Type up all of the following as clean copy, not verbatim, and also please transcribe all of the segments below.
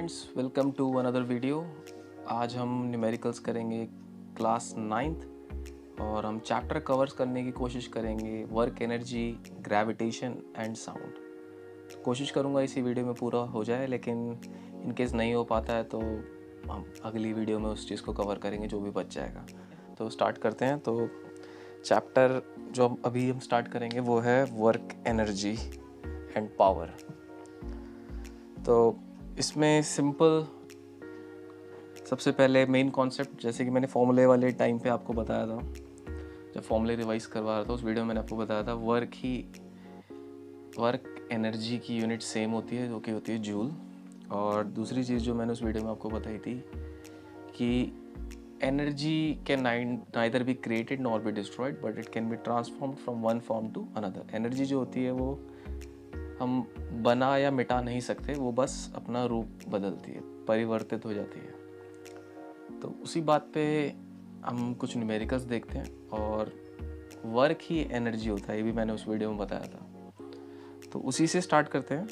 Students, welcome to another video. आज हम numericals करेंगे क्लास 9th और हम चैप्टर कवर्स करने की कोशिश करेंगे work energy, gravitation and sound. कोशिश करूँगा इसी वीडियो में पूरा हो जाए, लेकिन इन केस नहीं हो पाता है तो हम अगली वीडियो में उस चीज़ को कवर करेंगे जो भी बच जाएगा। तो स्टार्ट करते हैं। तो चैप्टर जो अभी हम स्टार्ट करेंगे वो है वर्क एनर्जी एंड पावर। तो इसमें सिंपल सबसे पहले मेन कॉन्सेप्ट, जैसे कि मैंने फॉर्मूले वाले टाइम पे आपको बताया था, जब फॉर्मूले रिवाइज करवा रहा था उस वीडियो में मैंने आपको बताया था वर्क एनर्जी की यूनिट सेम होती है, जो कि होती है जूल। और दूसरी चीज़ जो मैंने उस वीडियो में आपको बताई थी कि energy can neither be created nor be destroyed, but it can be transformed from one form to another. Energy जो होती है वो हम बना या मिटा नहीं सकते, वो बस अपना रूप बदलती है, परिवर्तित हो जाती है। तो उसी बात पे हम कुछ न्यूमेरिकल्स देखते हैं, और वर्क ही एनर्जी होता है, ये भी मैंने उस वीडियो में बताया था। तो उसी से स्टार्ट करते हैं।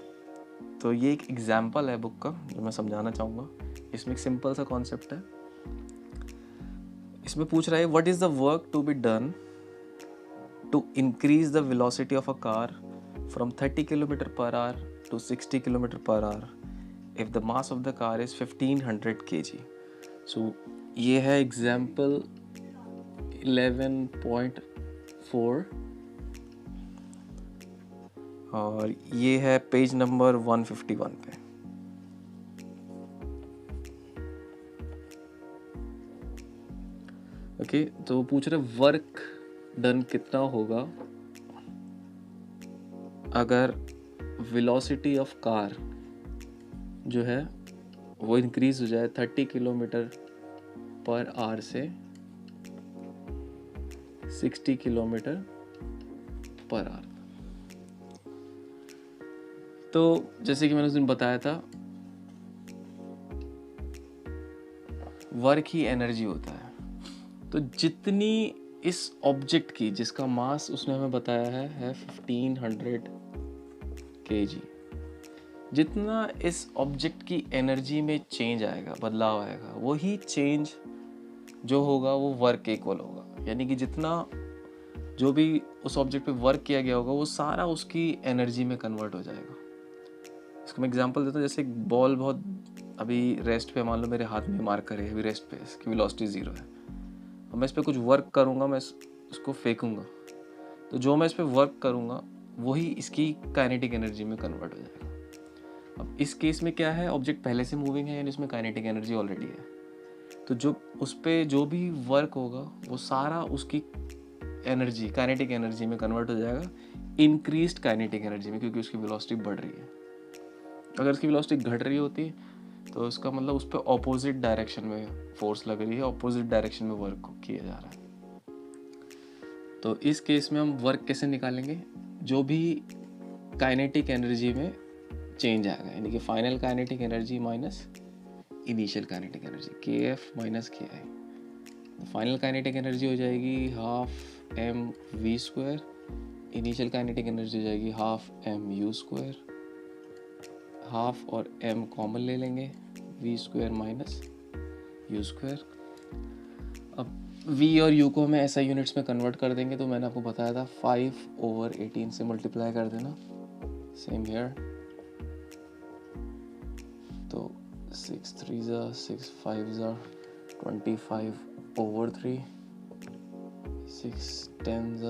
तो ये एक एग्जाम्पल है बुक का जो मैं समझाना चाहूँगा। इसमें एक सिंपल सा कॉन्सेप्ट है। इसमें पूछ रहा है what is the work to be done to increase the velocity of a car from 30 km per hour to 60 km per hour if the mass of the car is 1500 kg. So ये है example 11.4 और ये है page number 151 पे। Okay, तो पूछ रहे work done कितना होगा अगर वेलोसिटी ऑफ कार जो है वो इंक्रीज हो जाए 30 किलोमीटर पर आवर से 60 किलोमीटर पर आवर। तो जैसे कि मैंने उस दिन बताया था, वर्क ही एनर्जी होता है। तो जितनी इस ऑब्जेक्ट की, जिसका मास उसने हमें बताया है 1500 kg, जितना इस ऑब्जेक्ट की एनर्जी में चेंज आएगा, बदलाव आएगा, वही चेंज जो होगा वो वर्क के इक्वल होगा। यानी कि जितना जो भी उस ऑब्जेक्ट पे वर्क किया गया होगा वो सारा उसकी एनर्जी में कन्वर्ट हो जाएगा। इसको मैं एग्जांपल देता हूँ। जैसे एक बॉल बहुत अभी रेस्ट पे, मान लो मेरे हाथ में मार्कर है, अभी रेस्ट पे, इसकी वेलोसिटी 0 है। अब मैं इस पर कुछ वर्क करूँगा, मैं उसको फेंकूँगा, तो जो मैं इस पर वर्क करूँगा वही इसकी काइनेटिक एनर्जी में कन्वर्ट हो जाएगा। अब इस केस में क्या है, ऑब्जेक्ट पहले से मूविंग है, यानी इसमें काइनेटिक एनर्जी ऑलरेडी है। तो जो उस पर जो भी वर्क होगा वो सारा उसकी एनर्जी, काइनेटिक एनर्जी में कन्वर्ट हो जाएगा, इंक्रीज्ड काइनेटिक एनर्जी में, क्योंकि उसकी वेलोसिटी बढ़ रही है। अगर उसकी वेलोसिटी घट रही होती तो उसका मतलब उस पर ऑपोजिट डायरेक्शन में फोर्स लग रही है, ऑपोजिट डायरेक्शन में वर्क किया जा रहा है। तो इस केस में हम वर्क कैसे निकालेंगे, जो भी काइनेटिक एनर्जी में चेंज आएगा, यानी कि final kinetic energy minus initial kinetic energy, K F minus K I. तो फाइनल काइनेटिक एनर्जी हो जाएगी half M we square, initial kinetic energy हो जाएगी half m u square. Half और m कॉमन ले लेंगे, v square minus u square. अब v और u को हमें ऐसा यूनिट्स में कन्वर्ट कर देंगे, तो मैंने आपको बताया था 5/18 से मल्टीप्लाई कर देना, सेम हियर। तो 6 3 6 5 25/3, 6 10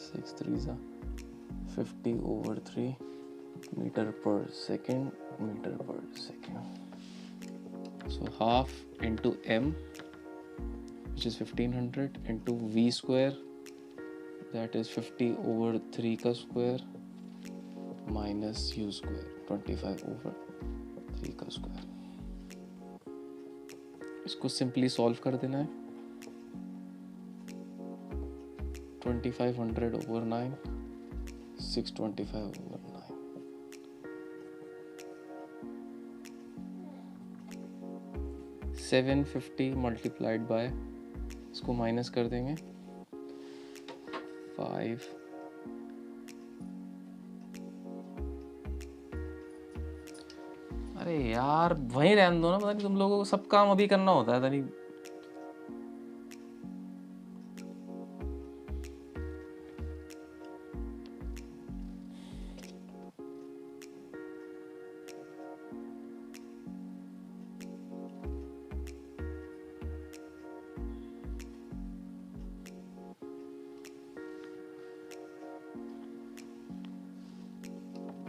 6 3 50/3 metre per second, metre per second. So half into m, which is 1500, into v square, that is 50/3 का square, minus u square, 25/3 का square। इसको सिंपली सॉल्व कर देना है। 2500/9, 625/9। 750 मल्टीप्लाइड बाय, इसको माइनस कर देंगे 5, अरे यार वहीं रहने दो ना, पता नहीं तुम लोगों को सब काम अभी करना होता है, पता नहीं।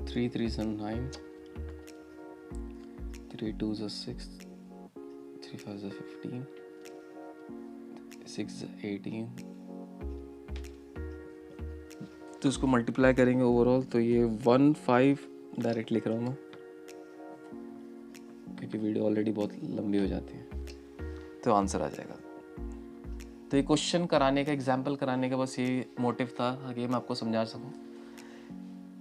थ्री थ्री सन 9, 3 2 6, 3 5 15, 6 18, तो इसको मल्टीप्लाई करेंगे ओवरऑल तो ये 1 5 डायरेक्ट लिख रहा हूँ मैं, क्योंकि वीडियो ऑलरेडी बहुत लंबी हो जाती है, तो आंसर आ जाएगा। तो ये क्वेश्चन कराने का, एग्जाम्पल कराने का बस ये मोटिव था ताकि मैं आपको समझा सकूँ।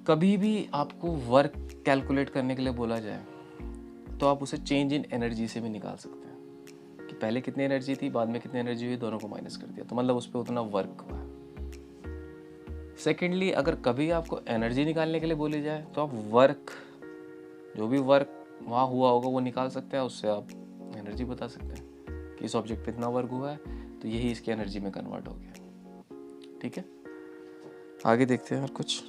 कभी भी आपको वर्क कैलकुलेट करने के लिए बोला जाए तो आप उसे चेंज इन एनर्जी से भी निकाल सकते हैं कि पहले कितनी एनर्जी थी, बाद में कितनी एनर्जी हुई, दोनों को माइनस कर दिया तो मतलब उस पर उतना वर्क हुआ। सेकेंडली, अगर कभी आपको एनर्जी निकालने के लिए बोली जाए तो आप वर्क, जो भी वर्क वहाँ हुआ होगा वो निकाल सकते हैं, उससे आप एनर्जी बता सकते हैं कि इस ऑब्जेक्ट पे इतना वर्क हुआ है तो यही इसकी एनर्जी में कन्वर्ट हो गया। ठीक है, आगे देखते हैं और कुछ।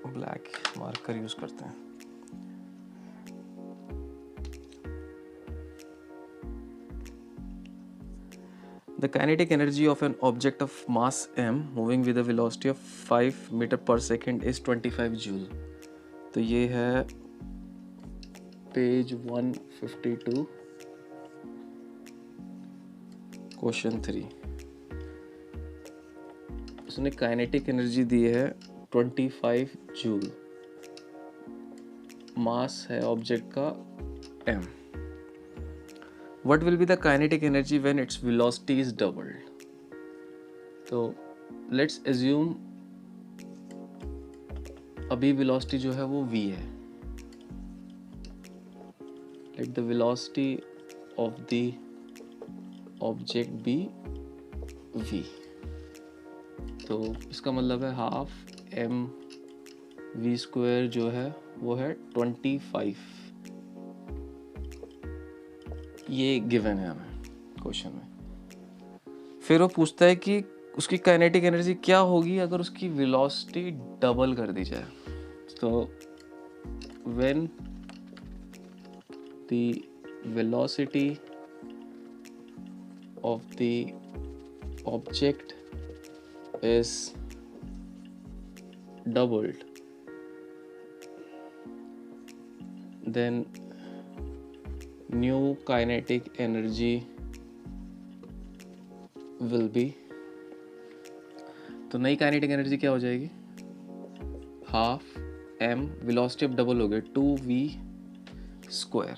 ब्लैक मार्कर यूज करते हैं। The kinetic energy of an object of mass m moving with a velocity of 5 meter per second is 25 joule। तो ये है पेज 152, क्वेश्चन 3। उसने काइनेटिक एनर्जी दी है 25 जूल, मास है ऑब्जेक्ट का m। What will be the kinetic energy when its velocity is doubled? तो let's assume अभी velocity जो है वो v है। Let the velocity of the object be v। तो इसका मतलब है हाफ m v स्क्वायर जो है वो है 25। ये गिवन है हमें क्वेश्चन में। फिर वो पूछता है कि उसकी काइनेटिक एनर्जी क्या होगी अगर उसकी वेलोसिटी डबल कर दी जाए। तो when the velocity of the object is doubled then new kinetic energy will be, तो नई काइनेटिक एनर्जी क्या हो जाएगी, हाफ m, वेलोसिटी अब डबल हो गई 2v स्क्वायर,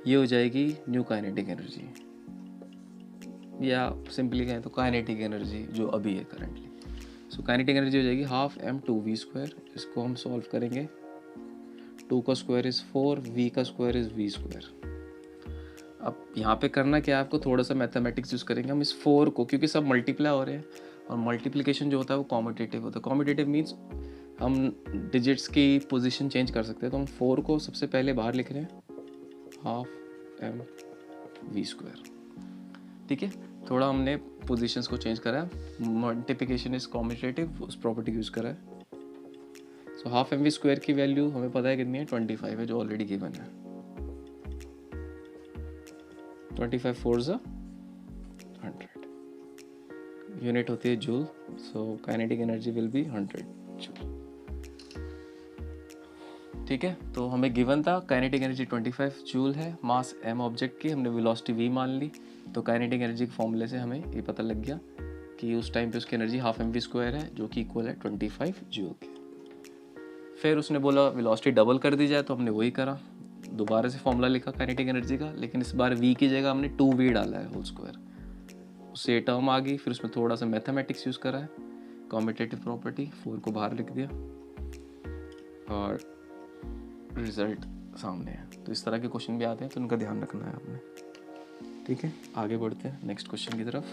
ये हो जाएगी न्यू काइनेटिक एनर्जी, या सिंपली कहें तो काइनेटिक एनर्जी जो अभी है करंटली। सो काइनेटिक एनर्जी हो जाएगी हाफ m 2v स्क्वायर। इसको हम सॉल्व करेंगे, 2 का स्क्वायर इज़ 4, v का स्क्वायर इज़ v स्क्वायर। अब यहाँ पे करना क्या है, आपको थोड़ा सा मैथमेटिक्स यूज़ करेंगे हम इस 4 को, क्योंकि सब मल्टीप्लाई हो रहे हैं और मल्टीप्लिकेशन जो होता है वो कॉम्यूटेटिव होता है। कॉम्यूटेटिव मीन्स हम डिजिट्स की पोजीशन चेंज कर सकते हैं। तो हम 4 को सबसे पहले बाहर लिख रहे हैं, हाफ m v स्क्वायर। ठीक है, थोड़ा हमने पोजीशंस को चेंज करा है, मल्टीप्लिकेशन इज कॉम्यूटेटिव, उस प्रॉपर्टी यूज़ करा है। So half M we square की वैल्यू हमें पता है कितनी है, 25 है, जो ऑलरेडी गिवन है। 25 4 ज़ा 100, यूनिट होती है joule. So kinetic energy will be 100 joule. ठीक है, तो हमें गिवन था काइनेटिक एनर्जी 25 जूल है, मास m ऑब्जेक्ट की, हमने वेलोसिटी v मान ली। तो काइनेटिक एनर्जी के फॉर्मूले से हमें ये पता लग गया कि उस टाइम पे उसकी energy half M we square है, जो कि इक्वल है 25 जूल के। फिर उसने बोला वेलोसिटी डबल कर दी जाए, तो हमने वही करा, दोबारा से फॉर्मूला लिखा काइनेटिक एनर्जी का, लेकिन इस बार v की जगह हमने 2v डाला है होल स्क्वायर, उससे टर्म आ गई। फिर उसमें थोड़ा सा मैथमेटिक्स यूज़ करा है, कॉम्यूटेटिव प्रॉपर्टी, 4 को बाहर लिख दिया। और रिजल्ट सामने है। तो इस तरह के क्वेश्चन भी आते हैं, तो उनका ध्यान रखना है आपने। ठीक है, आगे बढ़ते हैं नेक्स्ट क्वेश्चन की तरफ।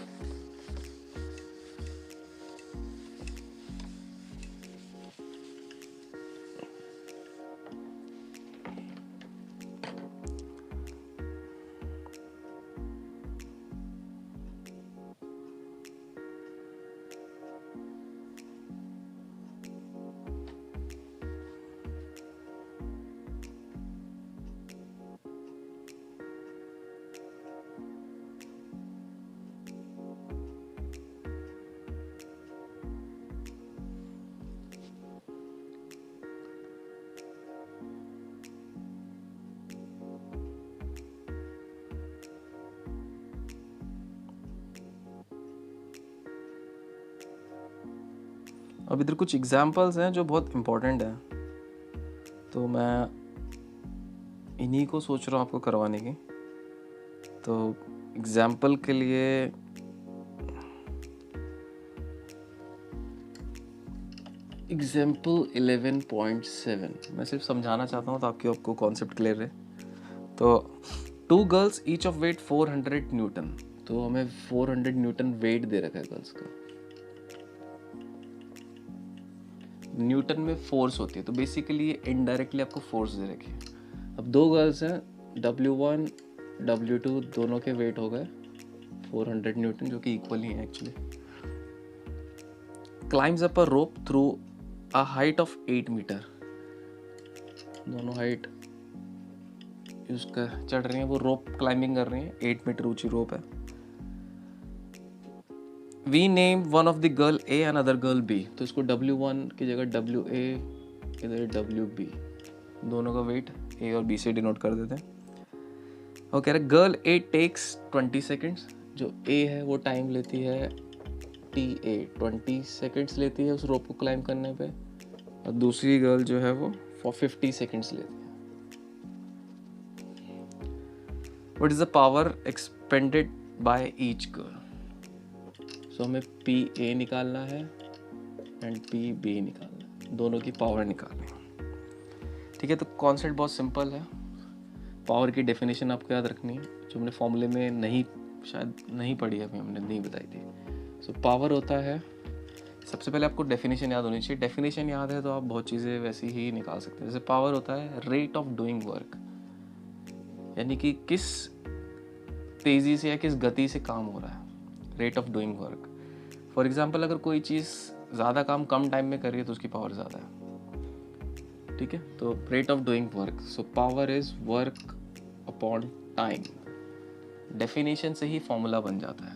अब इधर कुछ एग्जाम्पल्स हैं जो बहुत इम्पोर्टेंट हैं, तो मैं इन्हीं को सोच रहा हूँ आपको करवाने की। तो एग्जाम्पल के लिए एग्जाम्पल 11.7 मैं सिर्फ समझाना चाहता हूँ ताकि आपको कॉन्सेप्ट क्लियर है। तो 2 girls each of weight 400 newton, तो हमें 400 न्यूटन वेट दे रखा है गर्ल्स का। न्यूटन में फोर्स होती है, तो बेसिकली ये इनडायरेक्टली आपको फोर्स दे रखी है। अब 2 गर्ल्स हैं, W1 W2 दोनों के वेट हो गए 400 न्यूटन, जो कि इक्वल ही है actually. Climbs up a rope through a height of 8 metre, दोनों हाइट उसका चढ़ रही हैं, वो रोप क्लाइंबिंग कर रही हैं, 8 मीटर ऊंची रोप है। We name one of the girl A and other girl B, तो इसको W1 की जगह WA, इधर WB, दोनों का वेट ए और बी से डिनोट कर देते हैं। और कह रहे गर्ल ए टेक्स 20 सेकेंड्स, जो ए है वो टाइम लेती है TA 20 सेकेंड्स लेती है उस रोप को क्लाइम करने पे, और दूसरी गर्ल जो है वो 50 सेकेंड्स लेती है। What is the power expended by each girl, so हमें PA निकालना है एंड PB निकालना है, दोनों की पावर निकालनी है। ठीक है, तो कॉन्सेप्ट बहुत सिंपल है। पावर की डेफिनेशन आपको याद रखनी है, जो हमने फॉर्मूले में नहीं, शायद नहीं पढ़ी है, हमने नहीं बताई थी। सो पावर होता है, सबसे पहले आपको डेफिनेशन याद होनी चाहिए। डेफिनेशन याद है तो आप बहुत चीज़ें वैसी ही निकाल सकते हैं। जैसे पावर होता है रेट ऑफ डूइंग वर्क, यानी कि किस तेज़ी से या किस गति से काम हो रहा है, rate of doing work. For example, अगर कोई चीज़ ज़्यादा काम कम टाइम में कर रही है तो उसकी पावर ज़्यादा है। ठीक है, तो rate of doing work, so power is work upon time. Definition से ही फॉर्मूला बन जाता है,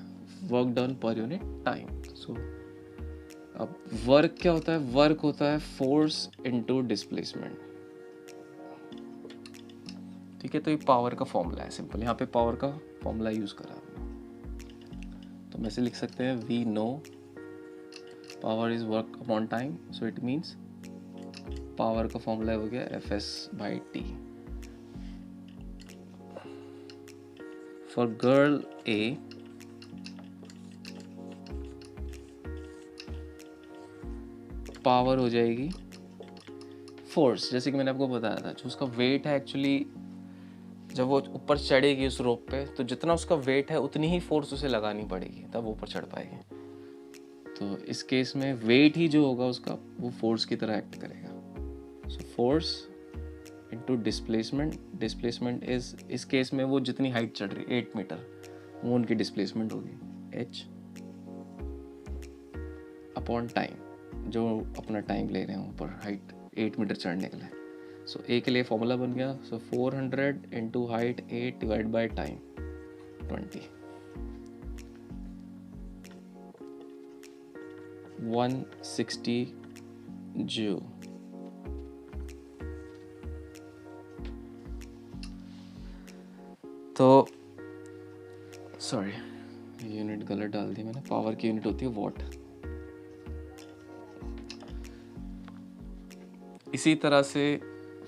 work done per unit time. So अब वर्क क्या होता है, वर्क होता है फोर्स इनटू डिस्प्लेसमेंट। ठीक है, तो ये पावर का फॉर्मूला है सिंपल, यहाँ पे पावर का फॉर्मूला यूज करा हमने। तो वैसे लिख सकते हैं we know power is work upon time, so it means power का फॉर्मूला हो गया Fs/T। For girl A power हो जाएगी फोर्स, जैसे कि मैंने आपको बताया था, जो उसका वेट है एक्चुअली, जब वो ऊपर चढ़ेगी उस रोप पे, तो जितना उसका वेट है उतनी ही फोर्स उसे लगानी पड़ेगी, तब वो ऊपर चढ़ पाएगी। तो इस केस में वेट ही जो होगा उसका, वो फोर्स की तरह एक्ट करेगा। So force into displacement, displacement is, इस केस में वो जितनी हाइट चढ़ रही है 8 मीटर, वो उनकी डिस्प्लेसमेंट होगी H अपॉन टाइम, जो अपना टाइम ले रहे हैं ऊपर हाइट 8 मीटर चढ़ने के लिए। सो A के लिए फॉर्मूला बन गया, सो 400 into height 8 divide by time 20, 160 joule. तो सॉरी, यूनिट गलत डाल दी मैंने, पावर की यूनिट होती है वॉट। इसी तरह से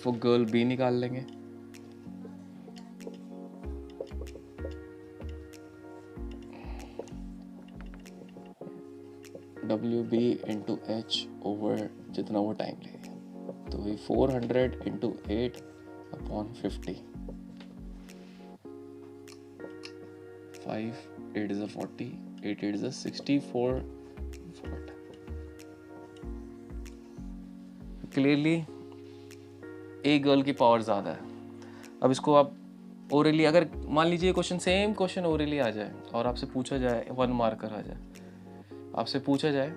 वो गर्ल बी निकाल लेंगे, WB इंटू H ओवर जितना वो टाइम लेगा। तो वही 400 into 8 upon 50, 5 8 is a 40, 8 8 is a 64 watt. Clearly एक गर्ल की पावर ज़्यादा है। अब इसको आप ओरली, अगर मान लीजिए क्वेश्चन, सेम क्वेश्चन ओरली आ जाए और आपसे पूछा जाए, 1 मार्कर आ जाए, आपसे पूछा जाए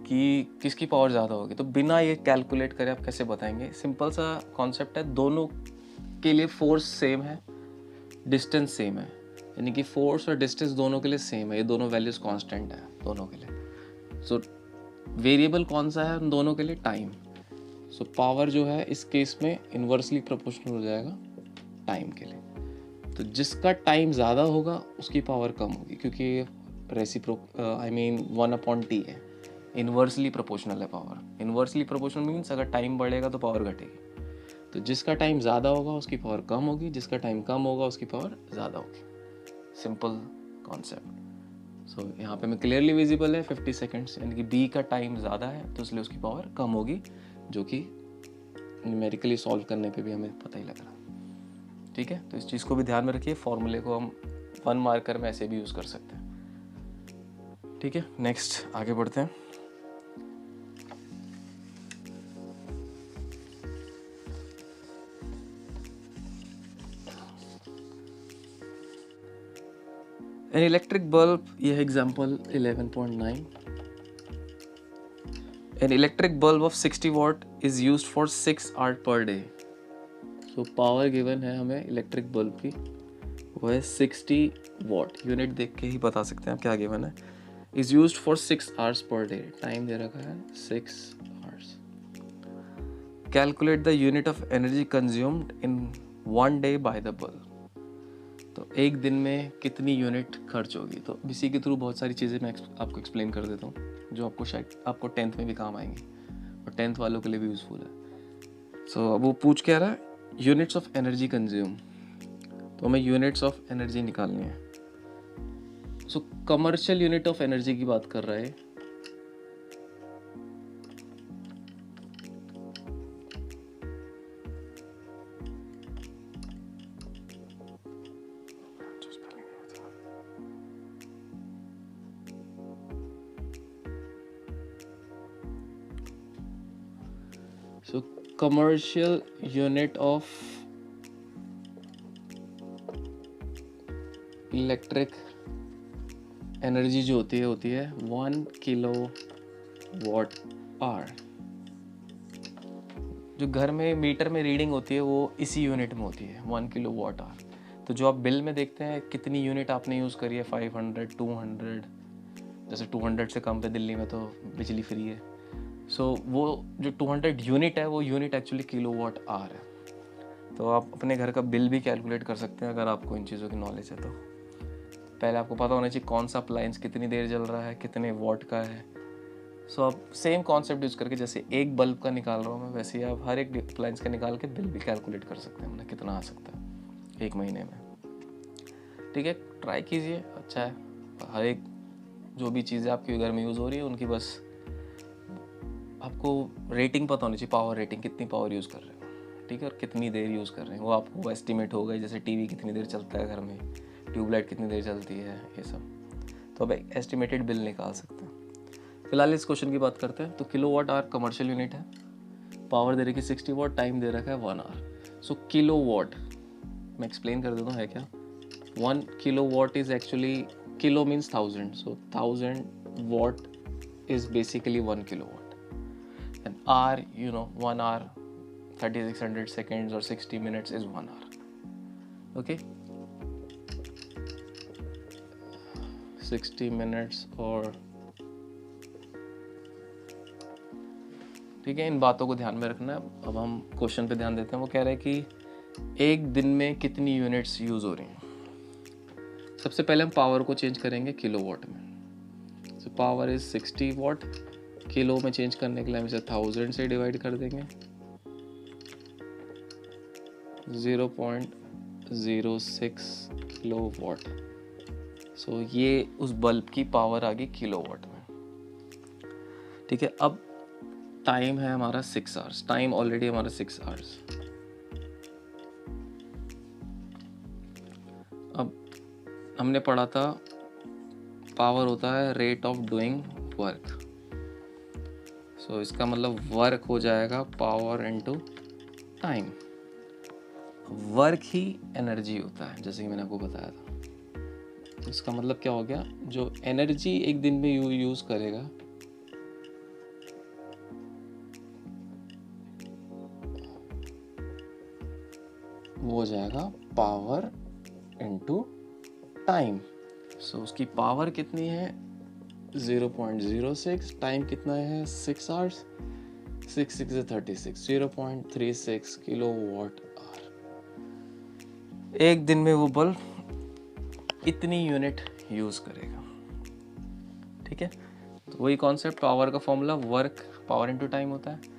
कि किसकी पावर ज़्यादा होगी, तो बिना ये कैलकुलेट करे आप कैसे बताएंगे? सिंपल सा कॉन्सेप्ट है, दोनों के लिए फोर्स सेम है, डिस्टेंस सेम है, यानी कि फोर्स और डिस्टेंस दोनों के लिए सेम है, ये दोनों वैल्यूज कांस्टेंट है दोनों के लिए। सो वेरिएबल कौन सा है उन दोनों के लिए? टाइम। सो पावर जो है इस केस में इन्वर्सली प्रोपोर्शनल हो जाएगा टाइम के लिए। तो जिसका टाइम ज़्यादा होगा उसकी पावर कम होगी, क्योंकि रेसिप्रोक आई मीन 1/t है, इन्वर्सली प्रोपोर्शनल है पावर। इन्वर्सली प्रोपोर्शनल मीन्स अगर टाइम बढ़ेगा तो पावर घटेगी। तो जिसका टाइम ज़्यादा होगा उसकी पावर कम होगी, जिसका टाइम कम होगा उसकी पावर ज़्यादा होगी। Simple concept. सो यहाँ पे मैं क्लियरली विजिबल है 50 सेकेंड्स, यानी कि बी का टाइम ज़्यादा है तो इसलिए उसकी पावर कम होगी, जो कि न्यूमेरिकली सॉल्व करने पे भी हमें पता ही लग रहा। ठीक है, तो इस चीज़ को भी ध्यान में रखिए। फॉर्मूले को हम 1 मार्कर में ऐसे भी यूज़ कर सकते हैं। ठीक है, नेक्स्ट आगे बढ़ते हैं। An electric bulb, ये है example 11.9। An electric bulb of 60 watt is used for 6 hours per day. So power given है हमें इलेक्ट्रिक बल्ब की, वो है 60 वाट। यूनिट देख के ही बता सकते हैं आप क्या गिवन है। Is used for 6 hours per day. Time दे रखा है 6 hours. Calculate the unit of energy consumed in 1 day by the bulb. तो एक दिन में कितनी यूनिट खर्च होगी। तो इसी के थ्रू बहुत सारी चीज़ें मैं आपको एक्सप्लेन कर देता हूँ, जो आपको शायद आपको 10th में भी काम आएंगी और 10th वालों के लिए भी यूज़फुल है। सो अब वो पूछ क्या रहा है, यूनिट्स ऑफ एनर्जी कंज्यूम। तो हमें यूनिट्स ऑफ एनर्जी निकालनी है। सो कमर्शियल यूनिट ऑफ एनर्जी की बात कर रहा है। So commercial unit of electric energy जो होती है 1 किलो वॉट आवर। जो घर में मीटर में रीडिंग होती है वो इसी यूनिट में होती है, 1 किलो वॉट आवर। तो जो आप बिल में देखते हैं कितनी यूनिट आपने यूज़ करी है, 500, 200, जैसे 200 से कम पे दिल्ली में तो बिजली फ्री है। सो वो जो 200 यूनिट है वो unit actually kilowatt hour है। तो आप अपने घर का बिल भी कैलकुलेट कर सकते हैं अगर आपको इन चीज़ों की नॉलेज है तो। पहले आपको पता होना चाहिए कौन सा अप्लायंस कितनी देर जल रहा है, कितने वॉट का है। सो आप सेम कॉन्सेप्ट यूज़ करके, जैसे एक बल्ब का निकाल रहा हूँ मैं, वैसे ही आप हर एक अप्लायंस का निकाल के बिल भी कैलकुलेट कर सकते हैं मतलब कितना आ सकता है एक महीने में। ठीक है, ट्राई कीजिए, अच्छा है। हर एक जो भी चीज़ें आपके घर में यूज़ हो रही है उनकी बस आपको रेटिंग पता होनी चाहिए, पावर रेटिंग, कितनी पावर यूज़ कर रहे हो, ठीक है, और कितनी देर यूज़ कर रहे हैं वो आपको एस्टिमेट होगा। जैसे टीवी कितनी देर चलता है घर में, ट्यूबलाइट कितनी देर चलती है, ये सब तो अब एस्टिमेटेड बिल निकाल सकते हैं। फिलहाल इस क्वेश्चन की बात करते हैं। तो kilowatt hour commercial unit है, पावर दे रखी 60 वाट, टाइम दे रखा है 1 आवर। सो किलो वाट मैं एक्सप्लेन कर देता हूँ है क्या। 1 kilowatt is actually, kilo means 1000, सो 1000 watt is basically 1 kilowatt. And hour, 1 hour, 3600 seconds or 60 minutes is 1 hour. Okay? 60 minutes और ठीक है, इन बातों को ध्यान में रखना है। अब हम क्वेश्चन पे ध्यान देते हैं। वो कह रहे हैं कि एक दिन में कितनी यूनिट्स यूज़ हो रही हैं। सबसे पहले हम पावर को चेंज करेंगे किलोवाट में। So power is 60 watt, kilo में चेंज करने के लिए हम इसे 1000 से डिवाइड कर देंगे, 0.06 किलो वाट। सो ये उस बल्ब की पावर आ गई किलो वाट में। ठीक है, अब टाइम है हमारा 6 आवर्स, टाइम ऑलरेडी हमारा 6 आवर्स। अब हमने पढ़ा था पावर होता है रेट ऑफ डूइंग वर्क, सो इसका मतलब वर्क हो जाएगा पावर इनटू टाइम। वर्क ही एनर्जी होता है जैसे कि मैंने आपको बताया था। तो इसका मतलब क्या हो गया, जो एनर्जी एक दिन में यूज करेगा वो हो जाएगा पावर इनटू टाइम। सो उसकी पावर कितनी है 0.06, टाइम कितना है 6 आवर्स, 6 6 36, 0.36 किलोवाट आवर। एक दिन में वो बल्ब इतनी यूनिट यूज करेगा। ठीक है, तो वही कॉन्सेप्ट, पावर का formula work power into time होता है।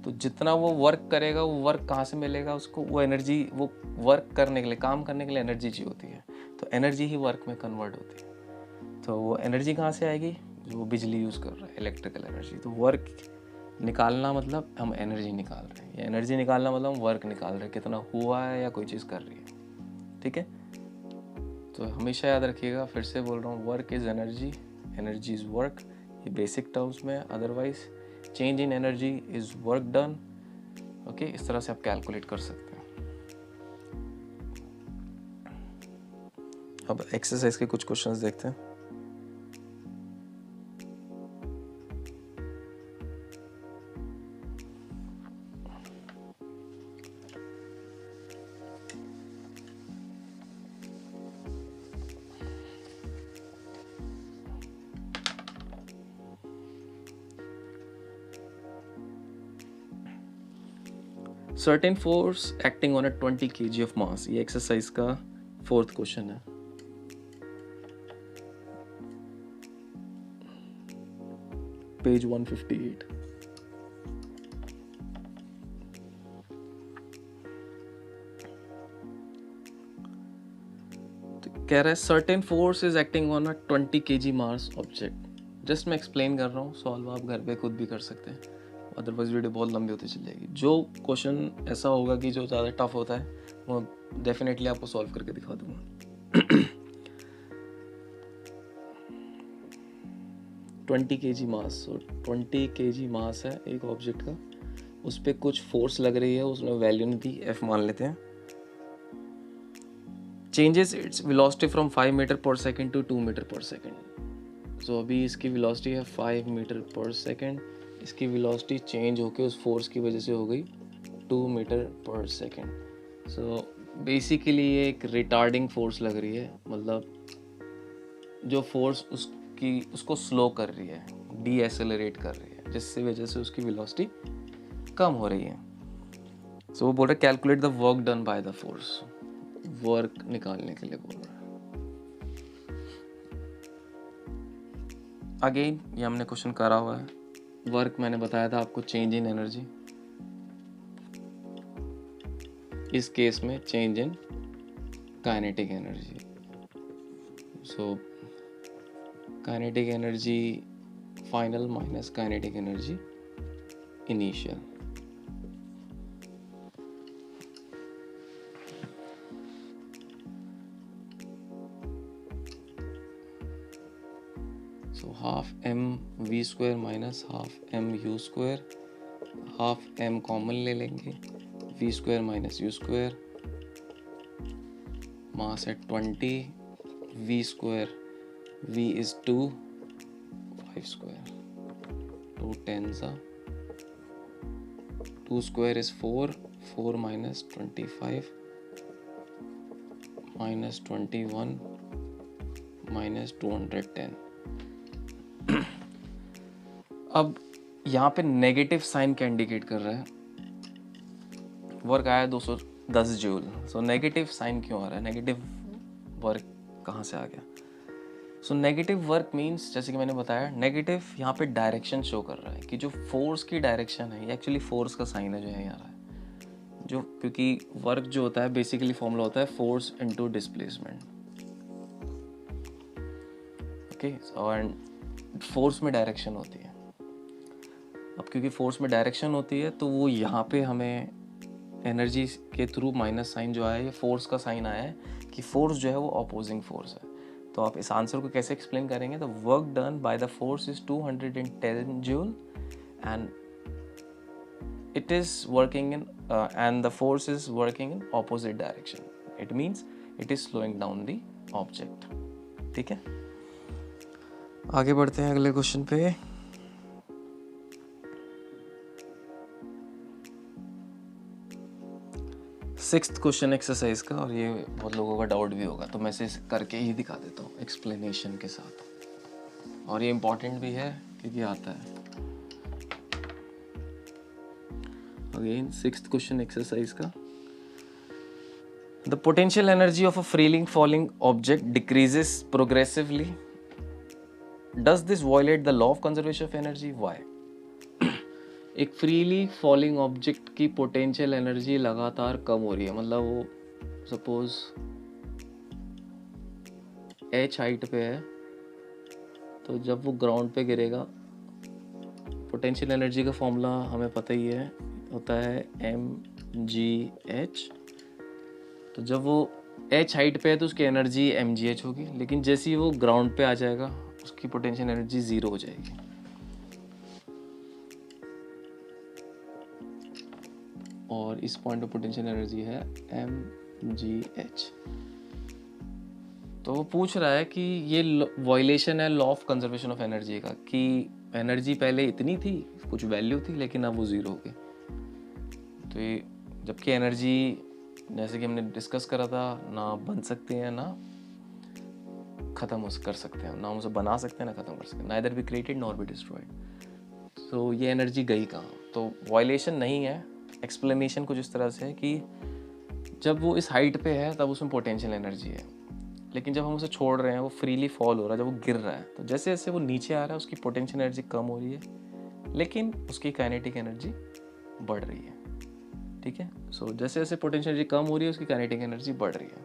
तो जितना वो वर्क करेगा वो वर्क कहाँ से मिलेगा उसको, वो एनर्जी, वो वर्क करने के लिए, काम करने के लिए एनर्जी चाहिए होती है, तो एनर्जी ही वर्क में कन्वर्ट होती है। तो वो एनर्जी कहाँ से आएगी, जो वो बिजली यूज़ कर रहा है, इलेक्ट्रिकल एनर्जी। तो वर्क निकालना मतलब हम एनर्जी निकाल रहे हैं, या एनर्जी निकालना मतलब हम वर्क निकाल रहे हैं, कितना हुआ है या कोई चीज़ कर रही है। ठीक है, तो हमेशा याद रखिएगा, फिर से बोल रहा हूँ, work is energy, energy is work, ये बेसिक टर्म्स में। Otherwise change in energy is work done. Okay, इस तरह से आप कैलकुलेट कर सकते हैं। अब एक्सरसाइज के कुछ क्वेश्चंस देखते हैं। Certain force acting on a 20 kg of mass, ये एक्सरसाइज का 4th क्वेश्चन है। पेज 158। तो कह रहा है certain force is acting on a 20 kg mass object. Just मैं एक्सप्लेन कर रहा हूँ, सॉल्व आप घर पे खुद भी कर सकते हैं, अदरवाइज वीडियो बहुत लंबी होती चली जाएगी। जो क्वेश्चन ऐसा होगा कि जो ज़्यादा टफ होता है वो डेफिनेटली आपको सॉल्व करके दिखा दूंगा। 20 kg मास, 20 kg मास है एक ऑब्जेक्ट का, उस पर कुछ फोर्स लग रही है, उसमें वैल्यू नहीं दी, F मान लेते हैं। Changes its velocity from 5 metre per second to 2 metre per second. So अभी इसकी वेलोसिटी है 5 मीटर पर सेकेंड, इसकी वेलोसिटी चेंज होके उस फोर्स की वजह से हो गई 2 metre per second. So basically ये एक रिटार्डिंग फोर्स लग रही है, मतलब जो फोर्स उसको स्लो कर रही है, डीएसेलरेट कर रही है, जिसकी वजह से उसकी वेलोसिटी कम हो रही है। सो वो बोल रहा है calculate the work done by the force, work निकालने के लिए बोल रहा है। अगेन ये हमने क्वेश्चन करा हुआ है, वर्क मैंने बताया था आपको चेंज इन एनर्जी, इस केस में change in kinetic energy. So kinetic energy final minus kinetic energy initial. So half m v square minus half m u square, half m common ले लेंगे, v square minus u square, मास है 20, v square, v is 2, 5 square, 2 tens are 2 square is 4, 4 minus 25 minus 21 minus 210। अब यहाँ पे negative sign क्या indicate कर रहा है, वर्क आया 210 जूल। सो नेगेटिव साइन क्यों आ रहा है, नेगेटिव वर्क कहाँ से आ गया। सो नेगेटिव वर्क मीन्स, जैसे कि मैंने बताया, नेगेटिव यहाँ पे डायरेक्शन शो कर रहा है कि जो फोर्स की डायरेक्शन है, ये एक्चुअली फोर्स का साइन है जो यहाँ आ रहा है, जो क्योंकि वर्क जो होता है बेसिकली फॉर्मूला होता है फोर्स इनटू डिस्प्लेसमेंट। ओके, और फोर्स में डायरेक्शन होती है। अब क्योंकि फोर्स में डायरेक्शन होती है तो वो यहाँ पे हमें एनर्जी के थ्रू माइनस साइन जो आया है, ये फोर्स का साइन आया है कि फोर्स जो है वो अपोजिंग फोर्स है। तो आप इस आंसर को कैसे एक्सप्लेन करेंगे? The work done by the force is 210 joule and it is working in and the force is working in opposite direction. It means it is slowing down the object. ठीक है, आगे बढ़ते हैं अगले question पे। Sixth question exercise का, और ये बहुत लोगों का डाउट भी होगा तो मैं इसे करके ही दिखा देता हूँ एक्सप्लेनेशन के साथ, और ये इम्पॉर्टेंट भी है क्योंकि आता है। अगेन सिक्स्थ क्वेश्चन एक्सरसाइज का, the potential energy of a freely falling object decreases progressively, does this violate the law of conservation of energy? Why? एक फ्रीली फॉलिंग ऑब्जेक्ट की पोटेंशियल एनर्जी लगातार कम हो रही है, मतलब वो सपोज h हाइट पे है, तो जब वो ग्राउंड पे गिरेगा, पोटेंशियल एनर्जी का फॉर्मूला हमें पता ही है, होता है mgh। तो जब वो h हाइट पे है तो उसकी एनर्जी mgh होगी, लेकिन जैसे ही वो ग्राउंड पे आ जाएगा उसकी पोटेंशियल एनर्जी 0 हो जाएगी। और इस पॉइंट पे पोटेंशियल एनर्जी है mgh। तो वो पूछ रहा है कि ये वायलेशन है law of conservation of energy का, कि एनर्जी पहले इतनी थी, कुछ वैल्यू थी, लेकिन अब वो 0 हो गई। तो ये जबकि एनर्जी जैसे कि हमने डिस्कस करा था, ना बन सकते हैं ना ख़त्म कर सकते हैं, ना हम उसे बना सकते हैं ना ख़त्म कर सकते हैं, neither be created nor be destroyed. तो ये एनर्जी गई कहाँ? तो वायलेशन नहीं है, एक्सप्लेनेशन कुछ इस तरह से है कि जब वो इस हाइट पे है तब उसमें पोटेंशियल एनर्जी है, लेकिन जब हम उसे छोड़ रहे हैं, वो फ्रीली फॉल हो रहा है, जब वो गिर रहा है, तो जैसे जैसे वो नीचे आ रहा है उसकी पोटेंशियल एनर्जी कम हो रही है, लेकिन उसकी काइनेटिक एनर्जी बढ़ रही है। ठीक है, सो जैसे जैसे पोटेंशियल एनर्जी कम हो रही है उसकी काइनेटिक एनर्जी बढ़ रही है।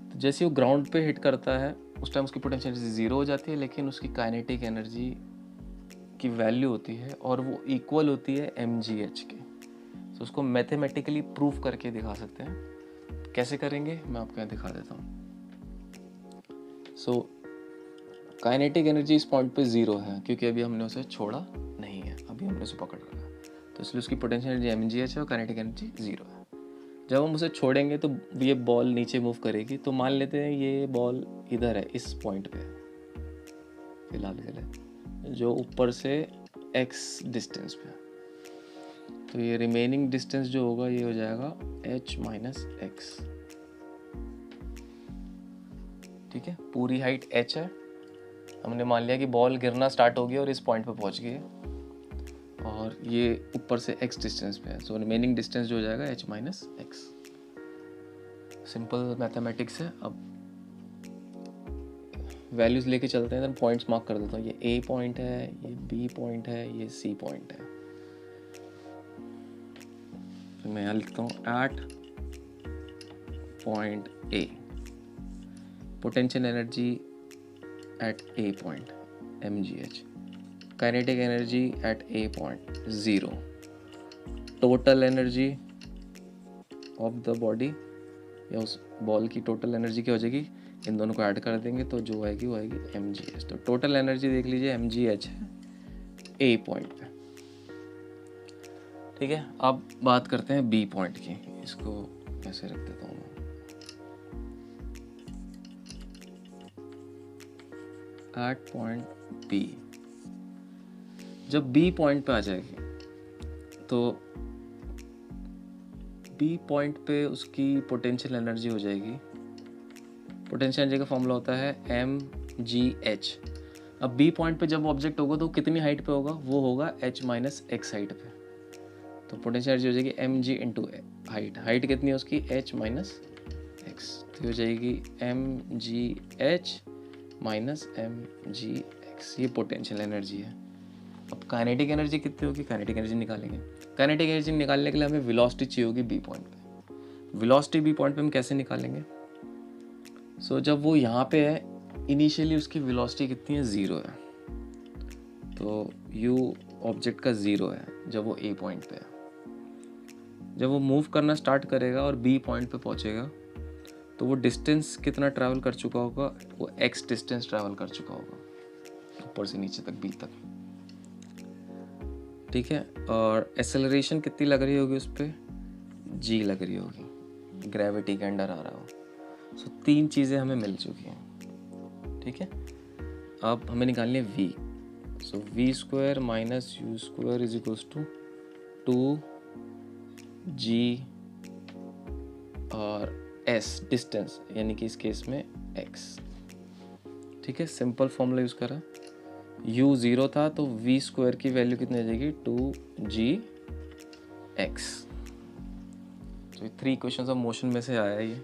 तो जैसे वो ग्राउंड पे हिट करता है उस टाइम उसकी पोटेंशियल एनर्जी 0 हो जाती है, लेकिन उसकी काइनेटिक एनर्जी की वैल्यू होती है और वो इक्वल होती है mgh के। तो उसको मैथमेटिकली प्रूफ करके दिखा सकते हैं। कैसे करेंगे मैं आपको यहाँ दिखा देता हूँ। सो काइनेटिक एनर्जी इस पॉइंट पे 0 है क्योंकि अभी हमने उसे छोड़ा नहीं है, अभी हमने उसे पकड़ रखा, तो इसलिए उसकी पोटेंशियल एनर्जी mgh है और काइनेटिक एनर्जी 0 है। जब हम उसे छोड़ेंगे तो ये बॉल नीचे मूव करेगी। तो मान लेते हैं ये बॉल इधर है, इस पॉइंट पे फिलहाल के लिए, जो ऊपर से x डिस्टेंस पे है। तो ये रिमेनिंग डिस्टेंस जो होगा ये हो जाएगा h माइनस एक्स। ठीक है, पूरी हाइट h है, हमने मान लिया कि बॉल गिरना स्टार्ट हो गई और इस पॉइंट पे पहुंच गई है, और ये ऊपर से x डिस्टेंस पे है। सो रिमेनिंग डिस्टेंस जो हो जाएगा h minus x. Simple mathematics है। अब वैल्यूज लेके चलते हैं, देन पॉइंट्स मार्क कर देता हूँ। ये a पॉइंट है, ये b पॉइंट है, ये c पॉइंट है। तो मैं यहाँ लिखता हूँ at point a potential energy at a point mgh, kinetic energy at a point 0, total energy of the body या उस बॉल की टोटल एनर्जी क्या हो जाएगी, इन दोनों को ऐड कर देंगे तो जो आएगी वो आएगी mgh। तो टोटल एनर्जी देख लीजिए mgh है a पॉइंट पे। ठीक है, अब बात करते हैं b पॉइंट की। इसको ऐसे रख देता हूँ, एट पॉइंट b। जब b पॉइंट पे आ जाएगी तो b पॉइंट पे उसकी पोटेंशियल एनर्जी हो जाएगी, पोटेंशियल एनर्जी का फॉर्मूला होता है mgh। अब b पॉइंट पे जब ऑब्जेक्ट होगा तो कितनी हाइट पे होगा, वो होगा h माइनस एक्स हाइट पे। तो पोटेंशियल एनर्जी हो जाएगी mg इंटू हाइट, हाइट कितनी है उसकी h माइनस एक्स, तो हो जाएगी mgh माइनस mgx। ये पोटेंशियल एनर्जी है। अब काइनेटिक एनर्जी कितनी होगी, काइनेटिक एनर्जी निकालेंगे। काइनेटिक एनर्जी निकालने के लिए हमें वेलोसिटी चाहिए होगी बी पॉइंट पे। वेलोसिटी बी पॉइंट पे हम कैसे निकालेंगे? सो जब वो यहाँ पे है, इनिशियली उसकी वेलोसिटी कितनी है, 0 है। तो u ऑब्जेक्ट का 0 है जब वो ए पॉइंट पे है। जब वो मूव करना स्टार्ट करेगा और बी पॉइंट पे पहुंचेगा तो वो डिस्टेंस कितना ट्रैवल कर चुका होगा, वो एक्स डिस्टेंस ट्रैवल कर चुका होगा ऊपर से नीचे तक, बी तक। ठीक है, और एक्सेलरेशन कितनी लग रही होगी उस पर, जी लग रही होगी, ग्रेविटी के अंडर आ रहा हो। सो 3 चीज़ें हमें मिल चुकी हैं। ठीक है, अब हमें निकालनी है v। So v² minus u² is equals to 2g और s डिस्टेंस, यानी कि इस केस में x। ठीक है, सिंपल फॉर्मूला यूज़ करा, u 0 था तो v² की वैल्यू कितनी आ जाएगी, 2gx। तो 3 क्वेश्चंस ऑफ मोशन में से आया ये।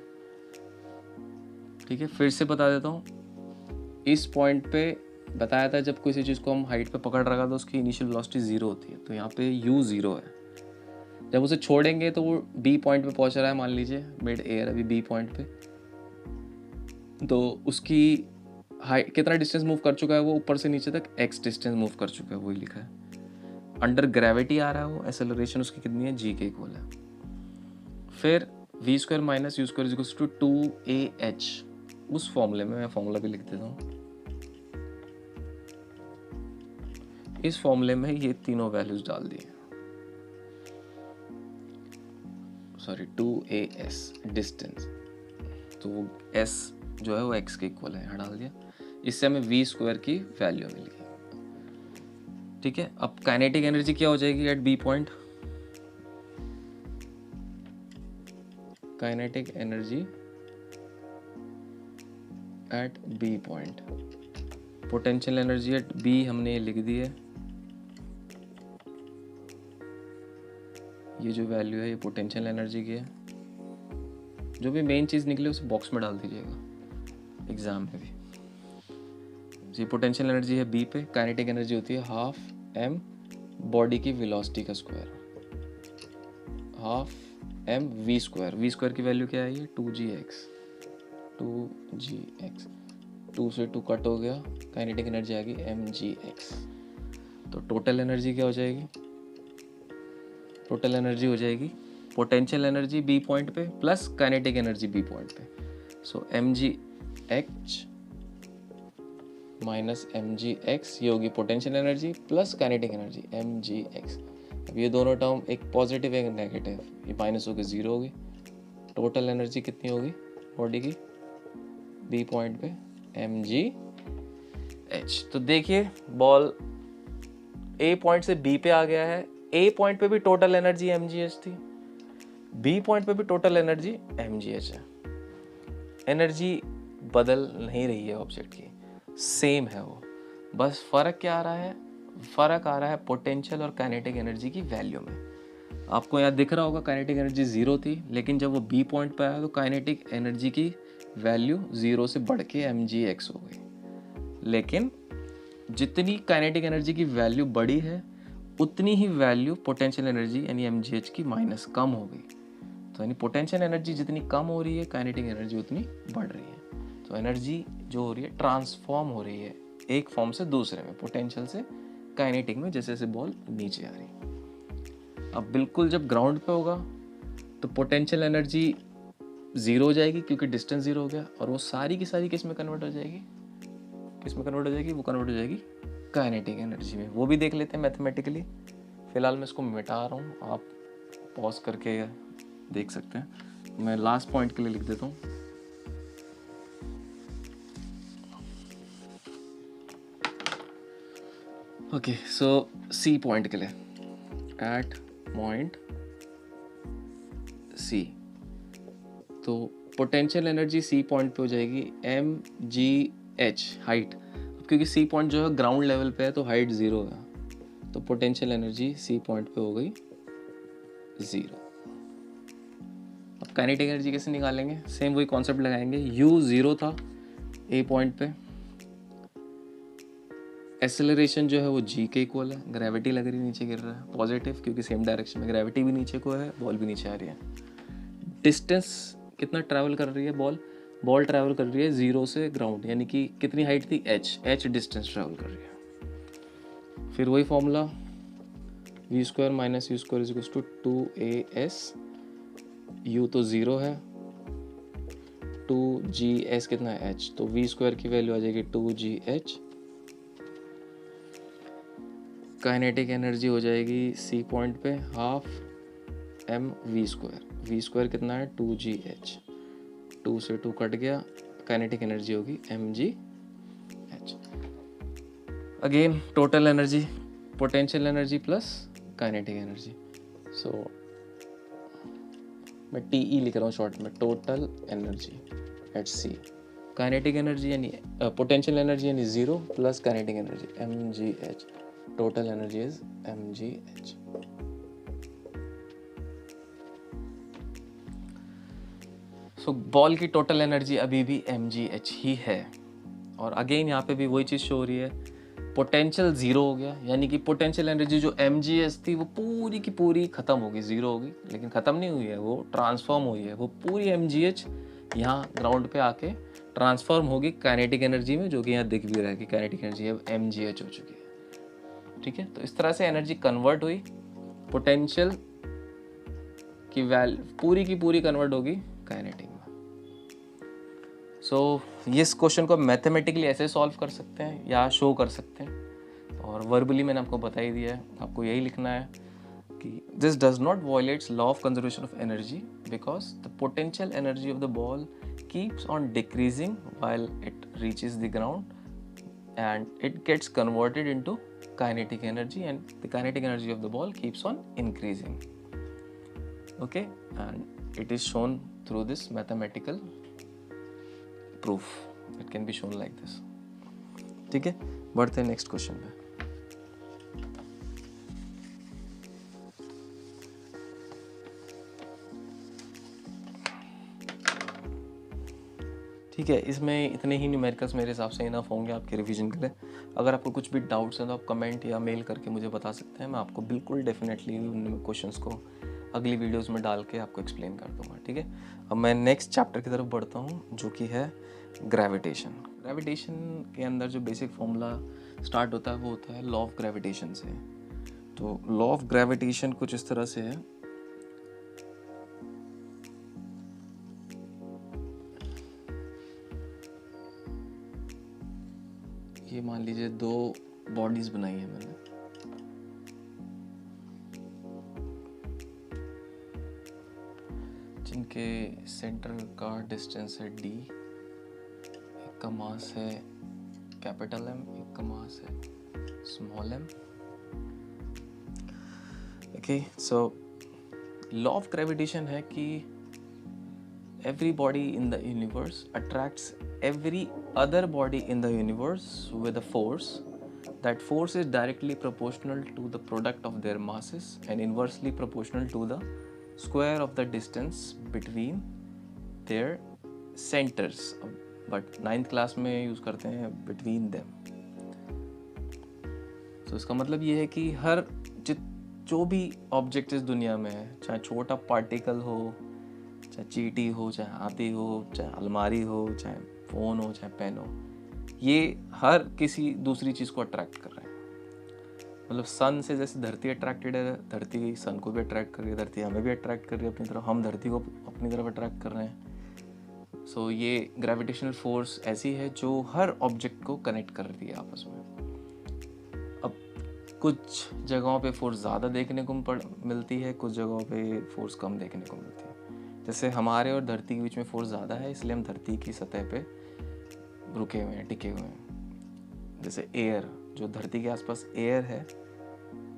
ठीक है, फिर से बता देता हूँ, इस पॉइंट पे बताया था जब किसी चीज़ को हम हाइट पे पकड़ रखा तो उसकी इनिशियल वेलोसिटी 0 होती है, तो यहाँ पे u 0 है। जब उसे छोड़ेंगे तो वो बी पॉइंट पे पहुँच रहा है, मान लीजिए मिड एयर अभी बी पॉइंट पे, तो उसकी हाइट कितना डिस्टेंस मूव कर चुका है, वो ऊपर से नीचे तक x डिस्टेंस मूव कर चुका है, वही लिखा है। अंडर ग्रेविटी आ रहा है वो, एक्सेलरेशन उसकी कितनी है, g के इक्वल है। फिर v² minus u² is equals to 2ah। उस फॉर्मूले में मैं फॉर्मूला भी लिख देता हूँ। इस फॉर्मूले में ये तीनों वैल्यूज डाल दी, सॉरी 2as डिस्टेंस, तो वो s जो है वो x के इक्वल है, यहाँ डाल दिया। इससे हमें v² की वैल्यू मिल गई। ठीक है, अब काइनेटिक एनर्जी क्या हो जाएगी at B point, kinetic energy at B point, potential energy at B हमने ये लिख दी है। ये जो वैल्यू है ये पोटेंशियल एनर्जी की है। जो भी मेन चीज़ निकले उसे बॉक्स में डाल दीजिएगा एग्जाम में भी। ये पोटेंशियल एनर्जी है बी पे, काइनेटिक एनर्जी होती है हाफ m बॉडी की वेलोसिटी का square, half m v²। v² की वैल्यू क्या है, ये 2gx, 2gx, 2 से 2 कट हो गया, काइनेटिक एनर्जी आ गई mgx। तो टोटल एनर्जी क्या हो जाएगी, टोटल एनर्जी हो जाएगी पोटेंशियल एनर्जी बी पॉइंट पे plus kinetic energy B point पे। सो mgh माइनस mgx, ये होगी potential energy plus kinetic energy mgx। अब ये दोनों टर्म, एक पॉजिटिव एक नेगेटिव, ये माइनस होगी 0 होगी। टोटल एनर्जी कितनी होगी बॉडी की बी पॉइंट पे, mgh। तो देखिए बॉल ए पॉइंट से बी पे आ गया है, ए पॉइंट पे भी टोटल एनर्जी mgh थी, बी पॉइंट पे भी टोटल एनर्जी mgh है। एनर्जी बदल नहीं रही है ऑब्जेक्ट की, सेम है वो, बस फर्क क्या आ रहा है, फर्क आ रहा है पोटेंशियल और काइनेटिक एनर्जी की वैल्यू में। आपको यहाँ दिख रहा होगा काइनेटिक एनर्जी 0 थी, लेकिन जब वो बी पॉइंट पे आया तो काइनेटिक एनर्जी की वैल्यू 0 से बढ़ के mgx हो गई। लेकिन जितनी काइनेटिक एनर्जी की वैल्यू बड़ी है उतनी ही वैल्यू पोटेंशियल एनर्जी यानी mgh की माइनस कम हो गई। तो यानी पोटेंशियल एनर्जी जितनी कम हो रही है, काइनेटिक एनर्जी उतनी बढ़ रही है। तो एनर्जी जो हो रही है ट्रांसफॉर्म हो रही है एक फॉर्म से दूसरे में, पोटेंशियल से काइनेटिक में, जैसे जैसे बॉल नीचे आ रही है। अब बिल्कुल जब ग्राउंड पे होगा तो पोटेंशियल एनर्जी 0 हो जाएगी क्योंकि डिस्टेंस 0 हो गया, और वो सारी की सारी किस में कन्वर्ट हो जाएगी, किस में कन्वर्ट हो जाएगी, वो कन्वर्ट हो जाएगी काइनेटिक एनर्जी में। वो भी देख लेते हैं मैथमेटिकली। फिलहाल मैं इसको मिटा रहा हूँ, आप पॉज करके देख सकते हैं। मैं लास्ट पॉइंट के लिए लिख देता हूँ। ओके, सो सी पॉइंट के लिए, एट पॉइंट सी, तो पोटेंशियल एनर्जी सी पॉइंट पे हो जाएगी mgh, हाइट। अब क्योंकि सी पॉइंट जो है ग्राउंड लेवल पे है तो हाइट 0 है, तो पोटेंशियल एनर्जी सी पॉइंट पे हो गई 0। अब काइनेटिक एनर्जी कैसे निकालेंगे, सेम वही कॉन्सेप्ट लगाएंगे। u 0 था ए पॉइंट पे, एक्सेलरेशन जो है वो g के इक्वल है, ग्रेविटी लग रही है नीचे गिर रहा है पॉजिटिव, क्योंकि सेम डायरेक्शन में ग्रेविटी भी नीचे को है, बॉल भी नीचे आ रही है। डिस्टेंस कितना ट्रैवल कर रही है बॉल ट्रैवल कर रही है 0 से ग्राउंड, यानी कि कितनी हाइट थी h डिस्टेंस ट्रैवल कर रही है। फिर वही formula V square minus U square is equals to 2as, u तो 0 है, 2gs कितना है h, तो वी स्क्वायर की वैल्यू आ जाएगी 2gh। काइनेटिक एनर्जी हो जाएगी सी पॉइंट पे half M we square, V square कितना है 2gh, 2 से 2 कट गया, काइनेटिक एनर्जी होगी mgh। Again total energy, potential energy plus kinetic energy, so मैं TE लिख रहा हूँ शॉर्ट में, total energy at C. Kinetic energy यानी पोटेंशियल एनर्जी यानी 0 plus kinetic energy mgh, total energy is mgh। So ball की total energy अभी भी mgh ही है, और अगेन यहाँ पे भी वही चीज़ शो हो रही है, पोटेंशियल 0 हो गया, यानी कि पोटेंशियल एनर्जी जो mgh थी वो पूरी की पूरी ख़त्म होगी, 0 होगी, लेकिन ख़त्म नहीं हुई है, वो ट्रांसफॉर्म हुई है, वो पूरी mgh यहाँ ग्राउंड पे आके ट्रांसफॉर्म होगी काइनेटिक एनर्जी में, जो कि यहाँ दिख भी रहा है कि काइनेटिक एनर्जी अब mgh हो चुकी है। ठीक है, तो इस तरह से एनर्जी कन्वर्ट हुई, पोटेंशियल की वैल्यू पूरी की पूरी कन्वर्ट होगी काइनेटिक में। सो इस क्वेश्चन को मैथमेटिकली ऐसे सॉल्व कर सकते हैं या शो कर सकते हैं, और वर्बली मैंने आपको बता ही दिया है, आपको यही लिखना है कि this does not violates law of conservation of energy because the potential energy of the ball keeps on decreasing while it reaches the ground and it gets converted into kinetic energy and the kinetic energy of the ball keeps on increasing. Okay, and it is shown through this mathematical proof, it can be shown like this। ठीक है, बढ़ते हैं next question पे। ठीक है, इसमें इतने ही numericals मेरे हिसाब से इनफ होंगे आपके रिवीजन के लिए। अगर आपको कुछ भी डाउट्स हैं तो आप कमेंट या मेल करके मुझे बता सकते हैं, मैं आपको बिल्कुल डेफिनेटली उन क्वेश्चंस को अगली वीडियोस में डाल के आपको एक्सप्लेन कर दूंगा। ठीक है, अब मैं नेक्स्ट चैप्टर की तरफ बढ़ता हूँ, जो कि है ग्रेविटेशन। ग्रेविटेशन के अंदर जो बेसिक फॉर्मूला स्टार्ट होता है वो होता है लॉ ऑफ ग्रेविटेशन से। तो लॉ ऑफ ग्रेविटेशन कुछ इस तरह से है, ये मान लीजिए 2 बॉडीज बनाई है मैंने, जिनके सेंटर का डिस्टेंस है d, एक का मास है कैपिटल M, एक का मास है small m। Okay, so law of gravitation है कि every body in the universe attracts every other body in the universe with a force. That force is directly proportional to the product of their masses and inversely proportional to the square of the distance between their centers. But 9th class में use करते हैं between them. तो इसका मतलब ये है कि हर जो भी ऑब्जेक्ट इस दुनिया में है, चाहे छोटा पार्टिकल हो, चाहे चींटी हो, चाहे हाथी हो, चाहे अलमारी हो, चाहे फ़ोन हो, चाहे पेन हो, ये हर किसी दूसरी चीज़ को अट्रैक्ट कर रहे हैं। मतलब सन से जैसे धरती अट्रैक्टेड है, धरती सन को भी अट्रैक्ट कर रही है, धरती हमें भी अट्रैक्ट कर रही है अपनी तरफ, हम धरती को अपनी तरफ अट्रैक्ट कर रहे हैं। सो ये ग्रेविटेशनल फोर्स ऐसी है जो हर ऑब्जेक्ट को कनेक्ट कर रही है आपस में। अब कुछ जगहों पे फोर्स ज़्यादा देखने को मिलती है, कुछ जगहों पे फोर्स कम देखने को मिलती है। जैसे हमारे और धरती के बीच में फोर्स ज़्यादा है, इसलिए हम धरती की सतह पे रुके हुए हैं, टिके हुए हैं। जैसे एयर, जो धरती के आसपास एयर है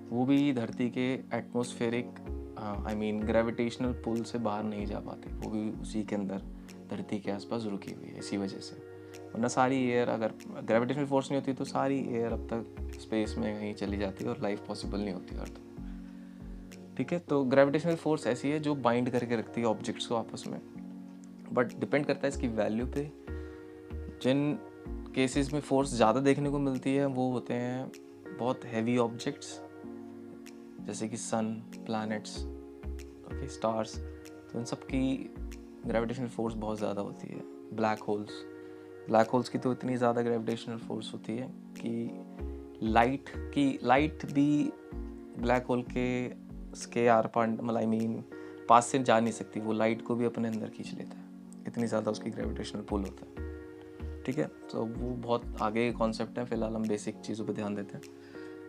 वो भी धरती के एटमॉस्फेरिक ग्रेविटेशनल पुल से बाहर नहीं जा पाती, वो भी उसी के अंदर धरती के आसपास रुकी हुई है इसी वजह से। वरना सारी एयर, अगर ग्रेविटेशनल फोर्स नहीं होती तो सारी एयर अब तक स्पेस में कहीं चली जाती और लाइफ पॉसिबल नहीं होती अर्थ। ठीक है, तो ग्रेविटेशनल फोर्स ऐसी है जो बाइंड करके रखती है ऑब्जेक्ट्स को आपस में, बट डिपेंड करता है इसकी वैल्यू पे। जिन केसेस में फोर्स ज़्यादा देखने को मिलती है वो होते हैं बहुत हैवी ऑब्जेक्ट्स, जैसे कि सन, प्लैनेट्स, ओके, स्टार्स, तो इन सब की ग्रेविटेशनल फोर्स बहुत ज़्यादा होती है। ब्लैक होल्स की तो इतनी ज़्यादा ग्रेविटेशनल फोर्स होती है कि लाइट भी ब्लैक होल के आर पार मतलब आई मीन पास से जा नहीं सकती, वो लाइट को भी अपने अंदर खींच लेता है, इतनी ज़्यादा उसकी ग्रेविटेशनल पुल होता है। ठीक है, तो वो बहुत आगे कॉन्सेप्ट है, फिलहाल हम बेसिक चीज़ों पे ध्यान देते हैं।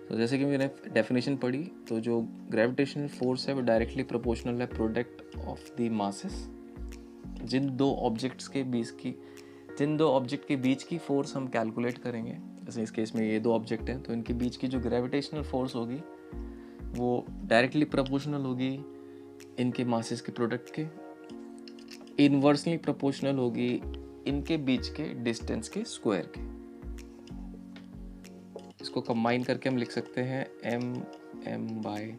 तो जैसे कि मैंने डेफिनेशन पढ़ी, तो जो ग्रेविटेशनल फोर्स है वो डायरेक्टली प्रोपोर्शनल है प्रोडक्ट ऑफ द मासेस। जिन दो ऑब्जेक्ट के बीच की फोर्स हम कैलकुलेट करेंगे, जैसे इस केस में ये दो ऑब्जेक्ट हैं, तो इनके बीच की जो ग्रेविटेशनल फोर्स होगी वो डायरेक्टली प्रोपोर्शनल होगी इनके मासेस के प्रोडक्ट के, इनवर्सली प्रोपोर्शनल होगी इनके बीच के डिस्टेंस के स्क्वायर के। इसको कंबाइन करके हम लिख सकते हैं m/d²।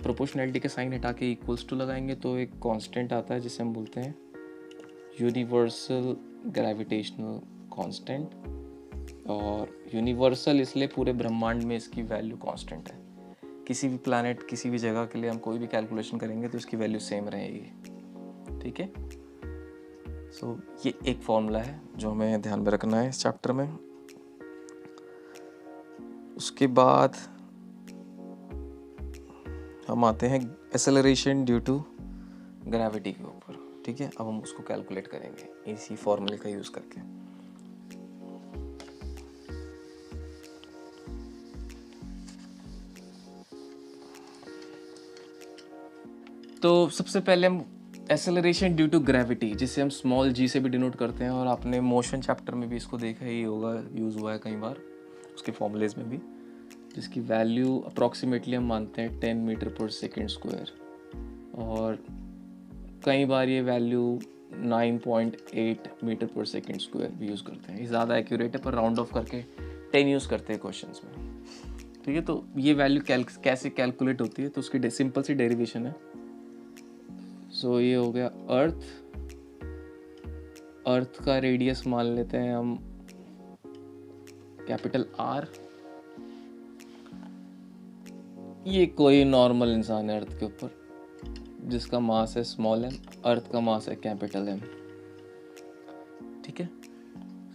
प्रोपोर्शनैलिटी के साइन हटा के इक्वल्स टू लगाएंगे तो एक कांस्टेंट आता है जिसे हम बोलते हैं यूनिवर्सल ग्रेविटेशनल कांस्टेंट। और यूनिवर्सल इसलिए पूरे ब्रह्मांड में इसकी वैल्यू कांस्टेंट है। किसी भी प्लैनेट, किसी भी जगह के लिए हम कोई भी कैलकुलेशन करेंगे तो इसकी वैल्यू सेम रहेगी। ठीक है, सो ये एक फॉर्मूला है जो हमें ध्यान में रखना है इस चैप्टर में। उसके बाद हम आते हैं एक्सेलरेशन ड्यू टू ग्रेविटी के ऊपर। ठीक है, अब हम उसको कैलकुलेट करेंगे इसी फॉर्मूले का यूज़ करके। तो सबसे पहले हम एक्सेलरेशन ड्यू टू ग्रेविटी, जिसे हम स्मॉल g से भी डिनोट करते हैं, और आपने मोशन चैप्टर में भी इसको देखा ही होगा, यूज़ हुआ है कई बार उसके फॉर्मूलेज में भी, जिसकी वैल्यू अप्रॉक्सीमेटली हम मानते हैं 10 मीटर पर सेकेंड स्क्वायर, और कई बार ये value 9.8 metre per second square भी यूज़ करते हैं। ये ज़्यादा एक्यूरेट है, पर राउंड ऑफ करके 10 यूज़ करते हैं क्वेश्चंस में। ठीक है, तो ये वैल्यू कैसे कैलकुलेट होती है, तो उसकी सिंपल सी डेरिवेशन है। सो ये हो गया अर्थ का रेडियस मान लेते हैं हम कैपिटल R। ये कोई नॉर्मल इंसान है अर्थ के ऊपर जिसका मास है स्मॉल m, अर्थ का मास है कैपिटल M। ठीक है,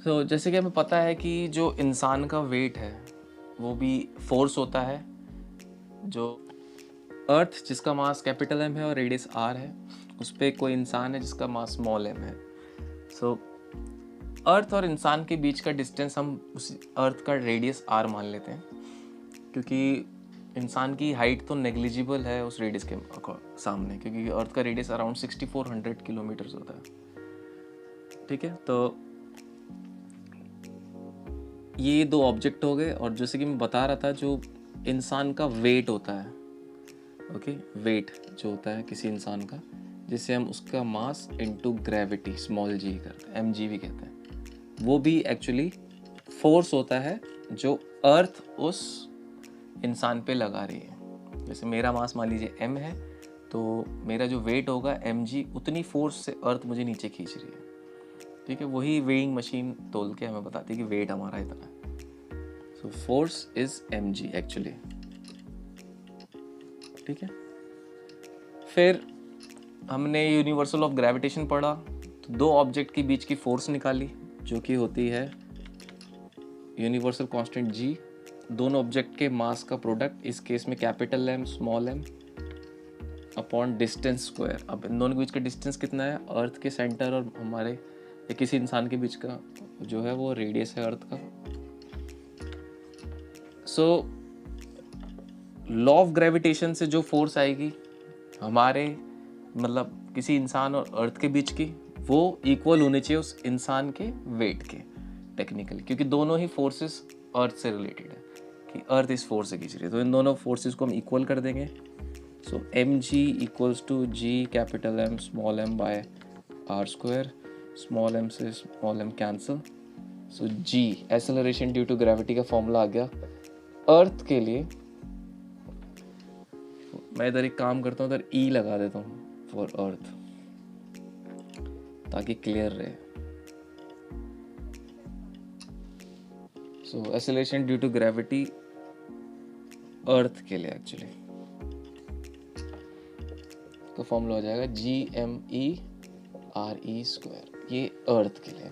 तो जैसे कि हमें पता है कि जो इंसान का वेट है वो भी फोर्स होता है। जो अर्थ जिसका मास कैपिटल M है और रेडियस R है, उस पर कोई इंसान है जिसका मास स्मॉल m है। सो अर्थ और इंसान के बीच का डिस्टेंस हम उस अर्थ का रेडियस R मान लेते हैं, क्योंकि इंसान की हाइट तो नेग्लिजिबल है उस रेडियस के सामने, क्योंकि अर्थ का रेडियस अराउंड 6400 किलोमीटर्स होता है। ठीक है, तो ये दो ऑब्जेक्ट हो गए, और जैसे कि मैं बता रहा था, जो इंसान का वेट होता है, ओके, वेट जो होता है किसी इंसान का, जिसे हम उसका mass into gravity small g करते हैं, mg भी कहते हैं, वो भी एक्चुअली फोर्स होता है जो अर्थ उस इंसान पे लगा रही है। जैसे मेरा मास मान लीजिए m है, तो मेरा जो वेट होगा mg, उतनी फोर्स से अर्थ मुझे नीचे खींच रही है। ठीक है, वही वेइंग मशीन तोल के हमें बताती है कि वेट हमारा इतना है। So force is mg actually. ठीक है, फिर हमने यूनिवर्सल ऑफ ग्रेविटेशन पढ़ा, तो दो ऑब्जेक्ट के बीच की फोर्स निकाली जो कि होती है यूनिवर्सल कांस्टेंट g, दोनों ऑब्जेक्ट के मास का प्रोडक्ट, इस केस में capital M small m upon distance square. अब इन दोनों के बीच का डिस्टेंस कितना है, अर्थ के सेंटर और हमारे या किसी इंसान के बीच का जो है वो रेडियस है अर्थ का। सो लॉ ऑफ ग्रेविटेशन से जो फोर्स आएगी हमारे मतलब किसी इंसान और अर्थ के बीच की, वो इक्वल होनी चाहिए उस इंसान के वेट के टेक्निकली, क्योंकि दोनों ही फोर्सेस अर्थ से रिलेटेड है कि अर्थ इस फोर्स से खींच रही है, तो इन दोनों फोर्सेस को हम इक्वल कर देंगे। So mg equals to g capital M small m by r square, small m से small m cancel. So g acceleration due to gravity का फॉर्मूला आ गया अर्थ के लिए। मैं इधर एक काम करता हूँ, इधर E लगा देता हूँ फॉर अर्थ ताकि क्लियर रहे। So acceleration due to gravity earth के लिए एक्चुअली तो फॉर्मूला हो जाएगा GME RE स्क्वायर, ये अर्थ के लिए।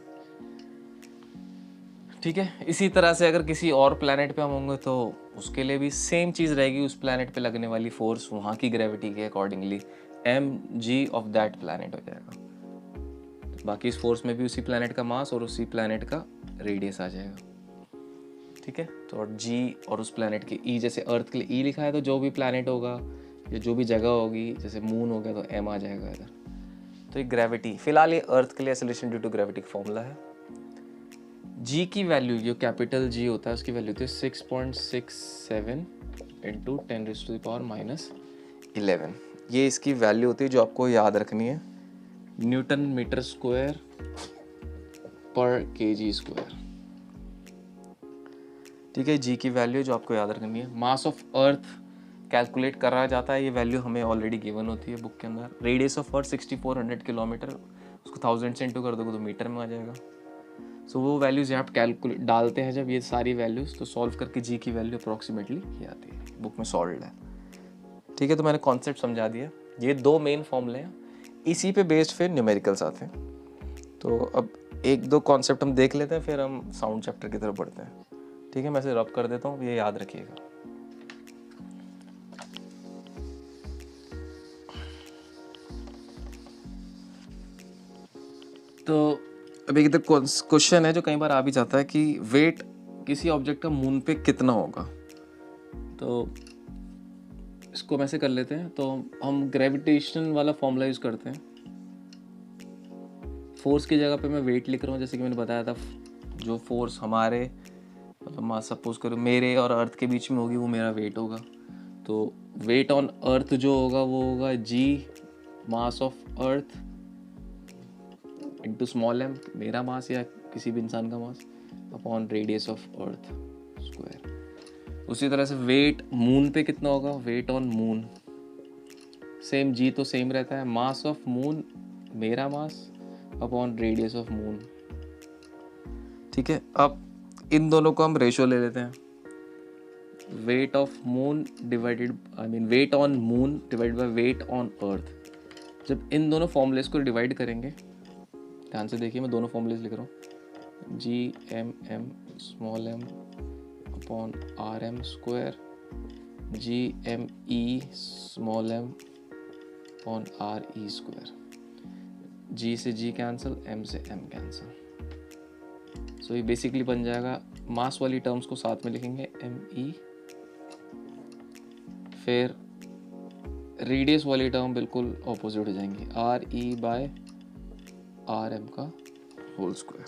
ठीक है, इसी तरह से अगर किसी और प्लैनेट पे हम होंगे तो उसके लिए भी सेम चीज़ रहेगी, उस प्लैनेट पे लगने वाली फोर्स वहाँ की ग्रेविटी के accordingly mg of that planet हो जाएगा। बाकी इस फोर्स में भी उसी प्लैनेट का मास और उसी प्लैनेट का रेडियस आ जाएगा। ठीक है, तो और g और उस प्लैनेट के e, जैसे अर्थ के लिए e लिखा है तो जो भी प्लैनेट होगा या जो भी जगह होगी, जैसे मून हो गया तो m आ जाएगा इधर। तो ये ग्रेविटी, फिलहाल ये अर्थ के लिए एक्सेलरेशन ड्यू टू ग्रेविटी का फॉर्मूला है। g की वैल्यू, जो कैपिटल G होता है उसकी वैल्यू थी 6.67 इंटू 10⁻⁻11। ये इसकी वैल्यू होती है जो आपको याद रखनी है, न्यूटन मीटर स्क्वायर पर kg स्क्वायर। ठीक है, g की वैल्यू जो आपको याद रखनी है। मास ऑफ अर्थ कैलकुलेट करा जाता है, ये वैल्यू हमें ऑलरेडी गिवन होती है बुक के अंदर। रेडियस ऑफ अर्थ 6400 किलोमीटर, उसको 1000 से इंटू कर दोगे तो मीटर में आ जाएगा। सो वो वैल्यूज़ यहाँ पे कैलकुलेट डालते हैं जब ये सारी वैल्यूज़, तो सॉल्व करके जी की वैल्यू अप्रॉक्सीमेटली ये आती है, बुक में सॉल्व है। ठीक है, तो मैंने कॉन्सेप्ट समझा दिया। ये दो मेन फॉर्मूले हैं, इसी पे बेस्ड फिर न्यूमेरिकल्स आते हैं। तो अब एक दो कॉन्सेप्ट हम देख लेते हैं, फिर हम साउंड चैप्टर की तरफ बढ़ते हैं। ठीक है, मैं इसे रब कर देता हूँ, ये याद रखिएगा। तो अब एक क्वेश्चन है जो कई बार आ भी जाता है कि वेट किसी ऑब्जेक्ट का मून पे कितना होगा। तो इसको हम ऐसे कर लेते हैं, तो हम ग्रेविटेशन वाला फॉर्मूला यूज़ करते हैं। फोर्स की जगह पे मैं वेट लिख रहा हूँ, जैसे कि मैंने बताया था, जो फोर्स हमारे मतलब सपोज करो मेरे और अर्थ के बीच में होगी वो मेरा वेट होगा। तो वेट ऑन अर्थ जो होगा वो होगा G mass of earth into small M, मेरा मास या किसी भी इंसान का mass, upon radius of earth square. उसी तरह से वेट मून पे कितना होगा, weight on moon, same G तो सेम रहता है, मास ऑफ मून मेरा mass upon radius of moon. ठीक है, अब इन दोनों को हम रेशो ले लेते हैं, weight of moon divided weight on moon divide by weight on earth. जब इन दोनों फॉर्मूलेस को डिवाइड करेंगे, ध्यान से देखिए मैं दोनों फॉर्मूलेस लिख रहा हूँ, G M M small M upon R M square, G M E small M upon R E square. G से जी कैंसिल, एम से एम कैंसिल। सो ये बेसिकली बन जाएगा, मास वाली टर्म्स को साथ में लिखेंगे एम ई, फिर रेडियस वाली टर्म बिल्कुल ऑपोजिट हो जाएंगी, R E by R M का होल स्क्वायर।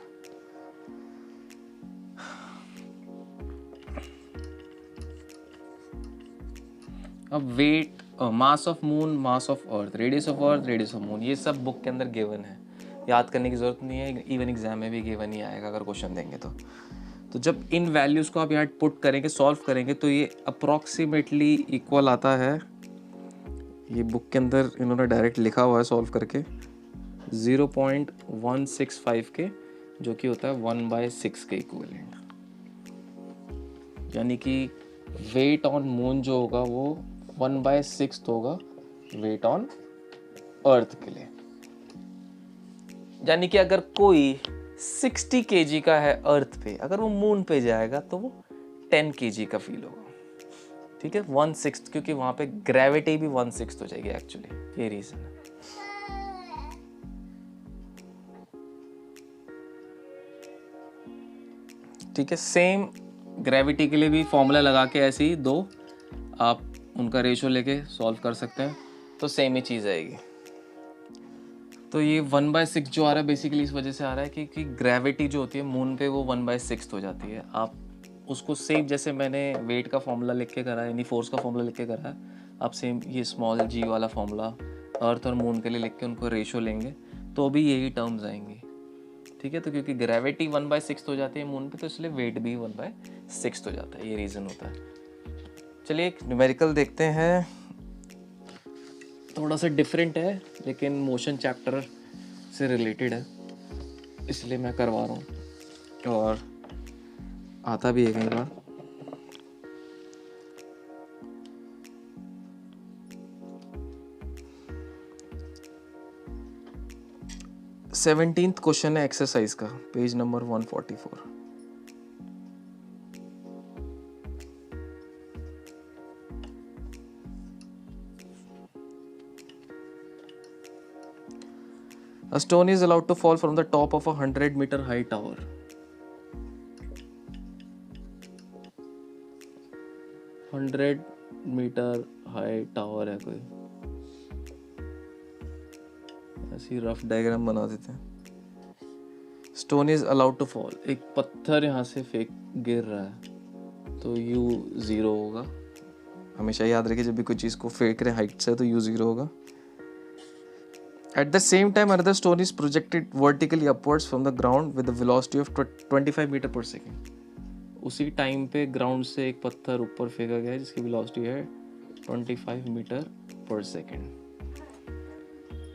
अब weight, mass of moon, mass of earth, radius of earth, radius of moon, ये सब बुक के अंदर गिवन है, याद करने की जरूरत नहीं है, इवन एग्जाम में भी गिवन ही आएगा अगर क्वेश्चन देंगे तो जब इन वैल्यूज़ को आप यहाँ पुट करेंगे, सॉल्व करेंगे, तो ये अप्रॉक्सीमेटली इक्वल आता है, ये बुक के अंदर इन्होंने डायरेक्ट लिखा हुआ है सॉल्व करके, 0.165 के, जो कि होता है 1/6 के इक्विवेलेंट। यानी कि वेट ऑन मून जो होगा वो 1/6 होगा वेट ऑन अर्थ के लिए। यानी कि अगर कोई 60 kg का है अर्थ पे, अगर वो मून पे जाएगा तो वो 10 kg का फील होगा। ठीक है, 1/6, क्योंकि वहां पे ग्रेविटी भी 1/6 हो जाएगी एक्चुअली, ये रीजन है। ठीक है, सेम ग्रेविटी के लिए भी फॉर्मूला लगा के ऐसे ही दो आप उनका रेशो लेके सॉल्व कर सकते हैं, तो सेम ही चीज़ आएगी। तो ये 1/6 जो आ रहा है बेसिकली इस वजह से आ रहा है कि ग्रेविटी जो होती है मून पे वो 1/6 हो जाती है। आप उसको सेम, जैसे मैंने वेट का फॉर्मूला लिख के करा है, यानी फोर्स का फॉर्मूला लिख के करा है, आप सेम ये स्मॉल जी वाला फॉर्मूला अर्थ और मून के लिए लिख के उनको रेशो लेंगे तो भी यही टर्म्स आएंगी। ठीक है, तो क्योंकि ग्रेविटी 1/6 हो जाती है मून पे, तो इसलिए वेट भी 1/6 हो जाता है, ये रीज़न होता है। चलिए एक न्यूमेरिकल देखते हैं, थोड़ा सा डिफरेंट है लेकिन मोशन चैप्टर से रिलेटेड है, इसलिए मैं करवा रहा हूँ और आता भी है कई बार। सेवनटीन्थ क्वेश्चन है एक्सरसाइज का, page number 144। A stone is allowed to fall from the top of a 100-meter high tower. Metre high tower है कोई, ऐसी रफ डायग्राम बना देते हैं। Stone is allowed to fall, एक पत्थर यहाँ से फेंक गिर रहा है तो u 0 होगा। हमेशा याद रखिए जब भी कोई चीज़ को फेंक रहे हाइट से तो u 0 होगा। At the same time, another stone is projected vertically upwards from the ground with a velocity of 25 metre per second. उसी टाइम पे ग्राउंड से एक पत्थर ऊपर फेंका गया है जिसकी वेलोसिटी है 25 मीटर पर सेकेंड।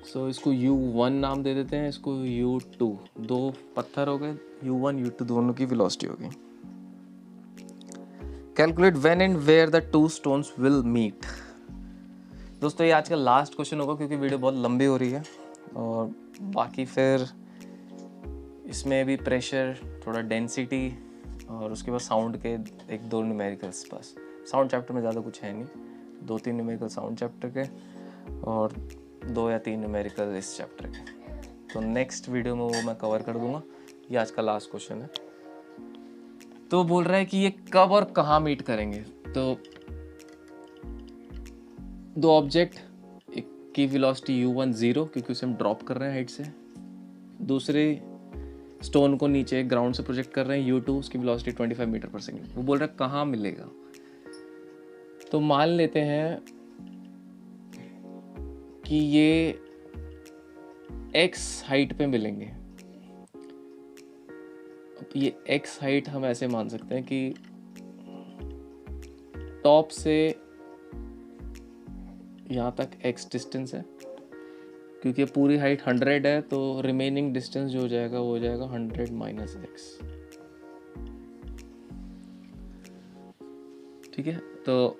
सो इसको u1 नाम दे देते हैं, इसको u2। दो पत्थर हो गए, u1 u2 दोनों की वेलोसिटी हो गई। Calculate when and where the two stones will meet. दोस्तों ये आज का लास्ट क्वेश्चन होगा क्योंकि वीडियो बहुत लंबी हो रही है, और बाकी फिर इसमें भी प्रेशर, थोड़ा डेंसिटी और उसके बाद साउंड के एक दो न्यूमेरिकल्स। बस साउंड चैप्टर में ज़्यादा कुछ है नहीं, 2-3 न्यूमेरिकल साउंड चैप्टर के और 2 या 3 न्यूमेरिकल इस चैप्टर के। तो नेक्स्ट वीडियो में वो मैं कवर कर दूंगा। ये आज का लास्ट क्वेश्चन है। तो बोल रहा है कि ये कब और कहाँ मीट करेंगे। तो दो ऑब्जेक्ट, एक की वेलोसिटी u1 0 क्योंकि उसे हम ड्रॉप कर रहे हैं हाइट से, दूसरे स्टोन को नीचे ग्राउंड से प्रोजेक्ट कर रहे हैं u2, उसकी वेलोसिटी 25 मीटर पर सेकेंड। वो बोल रहा है कहाँ मिलेगा। तो मान लेते हैं कि ये x हाइट पे मिलेंगे। अब ये x हाइट हम ऐसे मान सकते हैं कि टॉप से यहाँ तक x डिस्टेंस है, क्योंकि पूरी हाइट 100 है तो रिमेनिंग डिस्टेंस जो हो जाएगा वो हो जाएगा 100 माइनस x। ठीक है, तो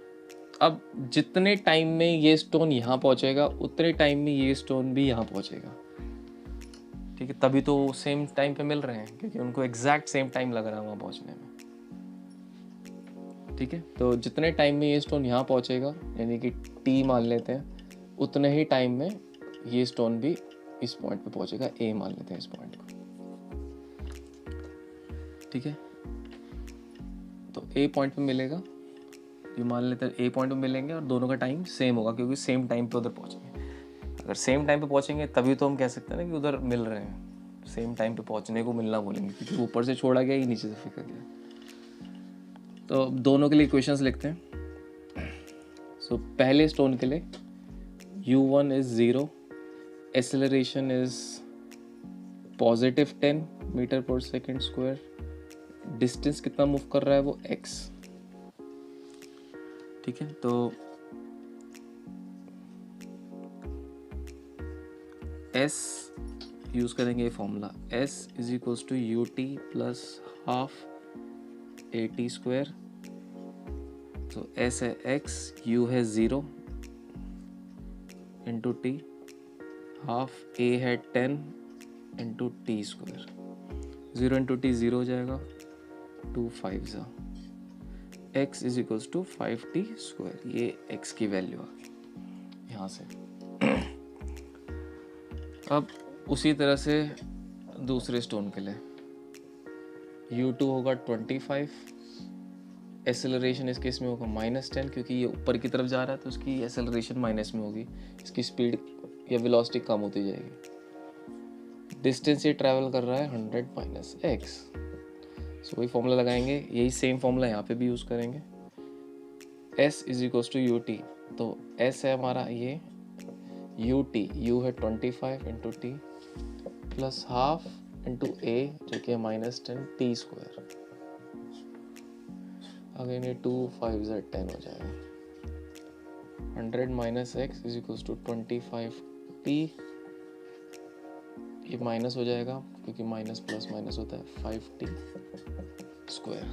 अब जितने टाइम में ये स्टोन यहाँ पहुंचेगा उतने टाइम में ये स्टोन भी यहाँ पहुंचेगा। ठीक है, तभी तो सेम टाइम पे मिल रहे हैं क्योंकि उनको एग्जैक्ट सेम टाइम लग रहा है वहाँ पहुंचने में। ठीक है, तो जितने टाइम में ये स्टोन यहाँ पहुंचेगा, यानी कि t मान लेते हैं, उतने ही टाइम में ये स्टोन भी इस पॉइंट पे पहुंचेगा, a मान लेते हैं इस पॉइंट को। ठीक है, तो a पॉइंट पे मिलेगा, ये मान लेते हैं a पॉइंट पे मिलेंगे और दोनों का टाइम सेम होगा क्योंकि सेम टाइम पे उधर पहुंचेंगे। अगर सेम टाइम पे पहुंचेंगे तभी तो हम कह सकते हैं ना कि उधर मिल रहे हैं। सेम टाइम पे पहुंचने को मिलना बोलेंगे क्योंकि ऊपर से छोड़ा गया, ही नीचे से फेंका गया। तो दोनों के लिए इक्वेशंस लिखते हैं। सो पहले स्टोन के लिए u1 is 0, acceleration is +10 metre per second square, distance कितना मूव कर रहा है वो x। ठीक है, तो s यूज करेंगे ये formula, s is equals to ut plus half at square. तो s है x, u है 0 इंटू t, हाफ a है 10 into t square. 0 into T 0 हो जाएगा, 2 5 x is equals to 5t square. ये x की वैल्यू आ गई यहाँ से। अब उसी तरह से दूसरे स्टोन के लिए u2 होगा 25, एक्सेलरेशन इस केस में होगा -10 क्योंकि ये ऊपर की तरफ जा रहा है तो उसकी एक्सेलरेशन माइनस में होगी, इसकी स्पीड या वेलोसिटी कम होती जाएगी। डिस्टेंस ये ट्रैवल कर रहा है 100 माइनस x। सो वही फॉर्मूला लगाएंगे, यही सेम फॉर्मूला यहाँ पे भी यूज़ करेंगे। s is equals to ut, तो s है हमारा ये ut, u है 25 into T plus half into a जो कि है -10 t स्क्वायर। अगेन ये 2 5 10 हो जाएगा। 100 minus x is equals to 25t, ये माइनस हो जाएगा क्योंकि माइनस प्लस माइनस होता है, 5t स्क्वायर।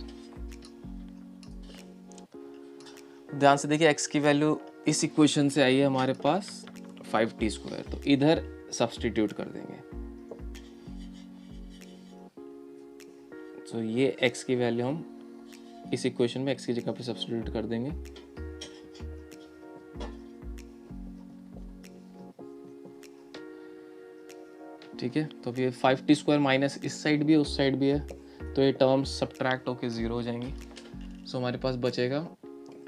ध्यान से देखिए x की वैल्यू इस इक्वेशन से आई है हमारे पास 5t स्क्वायर, तो इधर सब्स्टिट्यूट कर देंगे। तो ये x की वैल्यू हम इस इक्वेशन में x की जगह पे सब्स्टिट्यूट कर देंगे। ठीक है, तो ये 5t² माइनस इस साइड भी है उस साइड भी है, तो ये टर्म्स सब्ट्रैक्ट होके 0 हो जाएंगी। सो हमारे पास बचेगा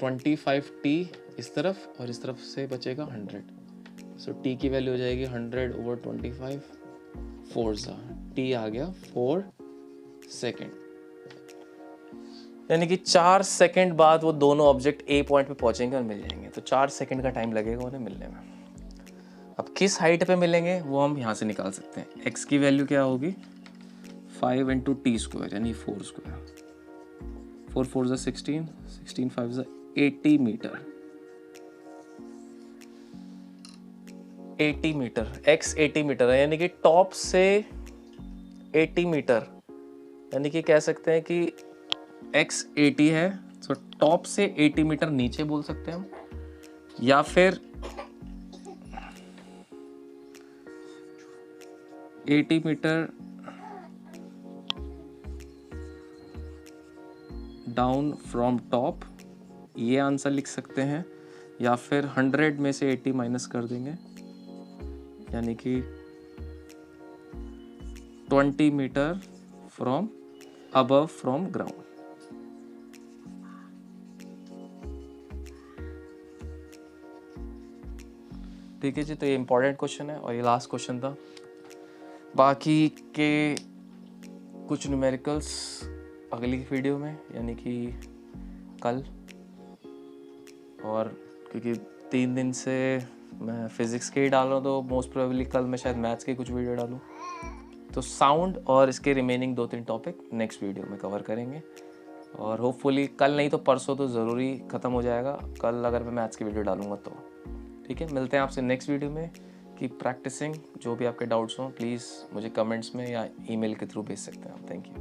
25t इस तरफ और इस तरफ से बचेगा 100। सो t की वैल्यू हो जाएगी 100/25, 4 t आ गया 4 सेकेंड, यानी कि 4 सेकेंड बाद वो दोनों ऑब्जेक्ट ए पॉइंट पे पहुंचेंगे और मिल जाएंगे। तो 4 सेकेंड का टाइम लगेगा उन्हें मिलने में। अब किस हाइट पे मिलेंगे वो हम यहाँ से निकाल सकते हैं। x की वैल्यू क्या होगी 5 × t² यानी 4², 4 4 16, 16 5 80 मीटर, 80 मीटर, x 80 मीटर है, यानी कि टॉप से 80 मीटर, यानी कि कह सकते हैं कि x 80 है, तो टॉप से 80 मीटर नीचे बोल सकते हैं हम, या फिर 80 मीटर डाउन फ्रॉम टॉप, ये आंसर लिख सकते हैं, या फिर 100 में से 80 माइनस कर देंगे, यानी कि 20 metre from above from ground. ठीक है जी, तो ये इंपॉर्टेंट क्वेश्चन है और ये लास्ट क्वेश्चन था। बाकी के कुछ न्यूमेरिकल्स अगली वीडियो में, यानी कि कल, और क्योंकि 3 दिन से मैं फिज़िक्स के ही डाल रहा हूँ तो मोस्ट प्रोबेबली कल मैं शायद मैथ्स के कुछ वीडियो डालूँ। तो साउंड और इसके रिमेनिंग 2-3 टॉपिक नेक्स्ट वीडियो में कवर करेंगे, और होपफुली कल नहीं तो परसों तो ज़रूरी ख़त्म हो जाएगा, कल अगर मैं मैथ्स की वीडियो डालूँगा तो। ठीक है, मिलते हैं आपसे नेक्स्ट वीडियो में। कि प्रैक्टिसिंग, जो भी आपके डाउट्स हों प्लीज़ मुझे कमेंट्स में या ईमेल के थ्रू भेज सकते हैं आप। Thank you.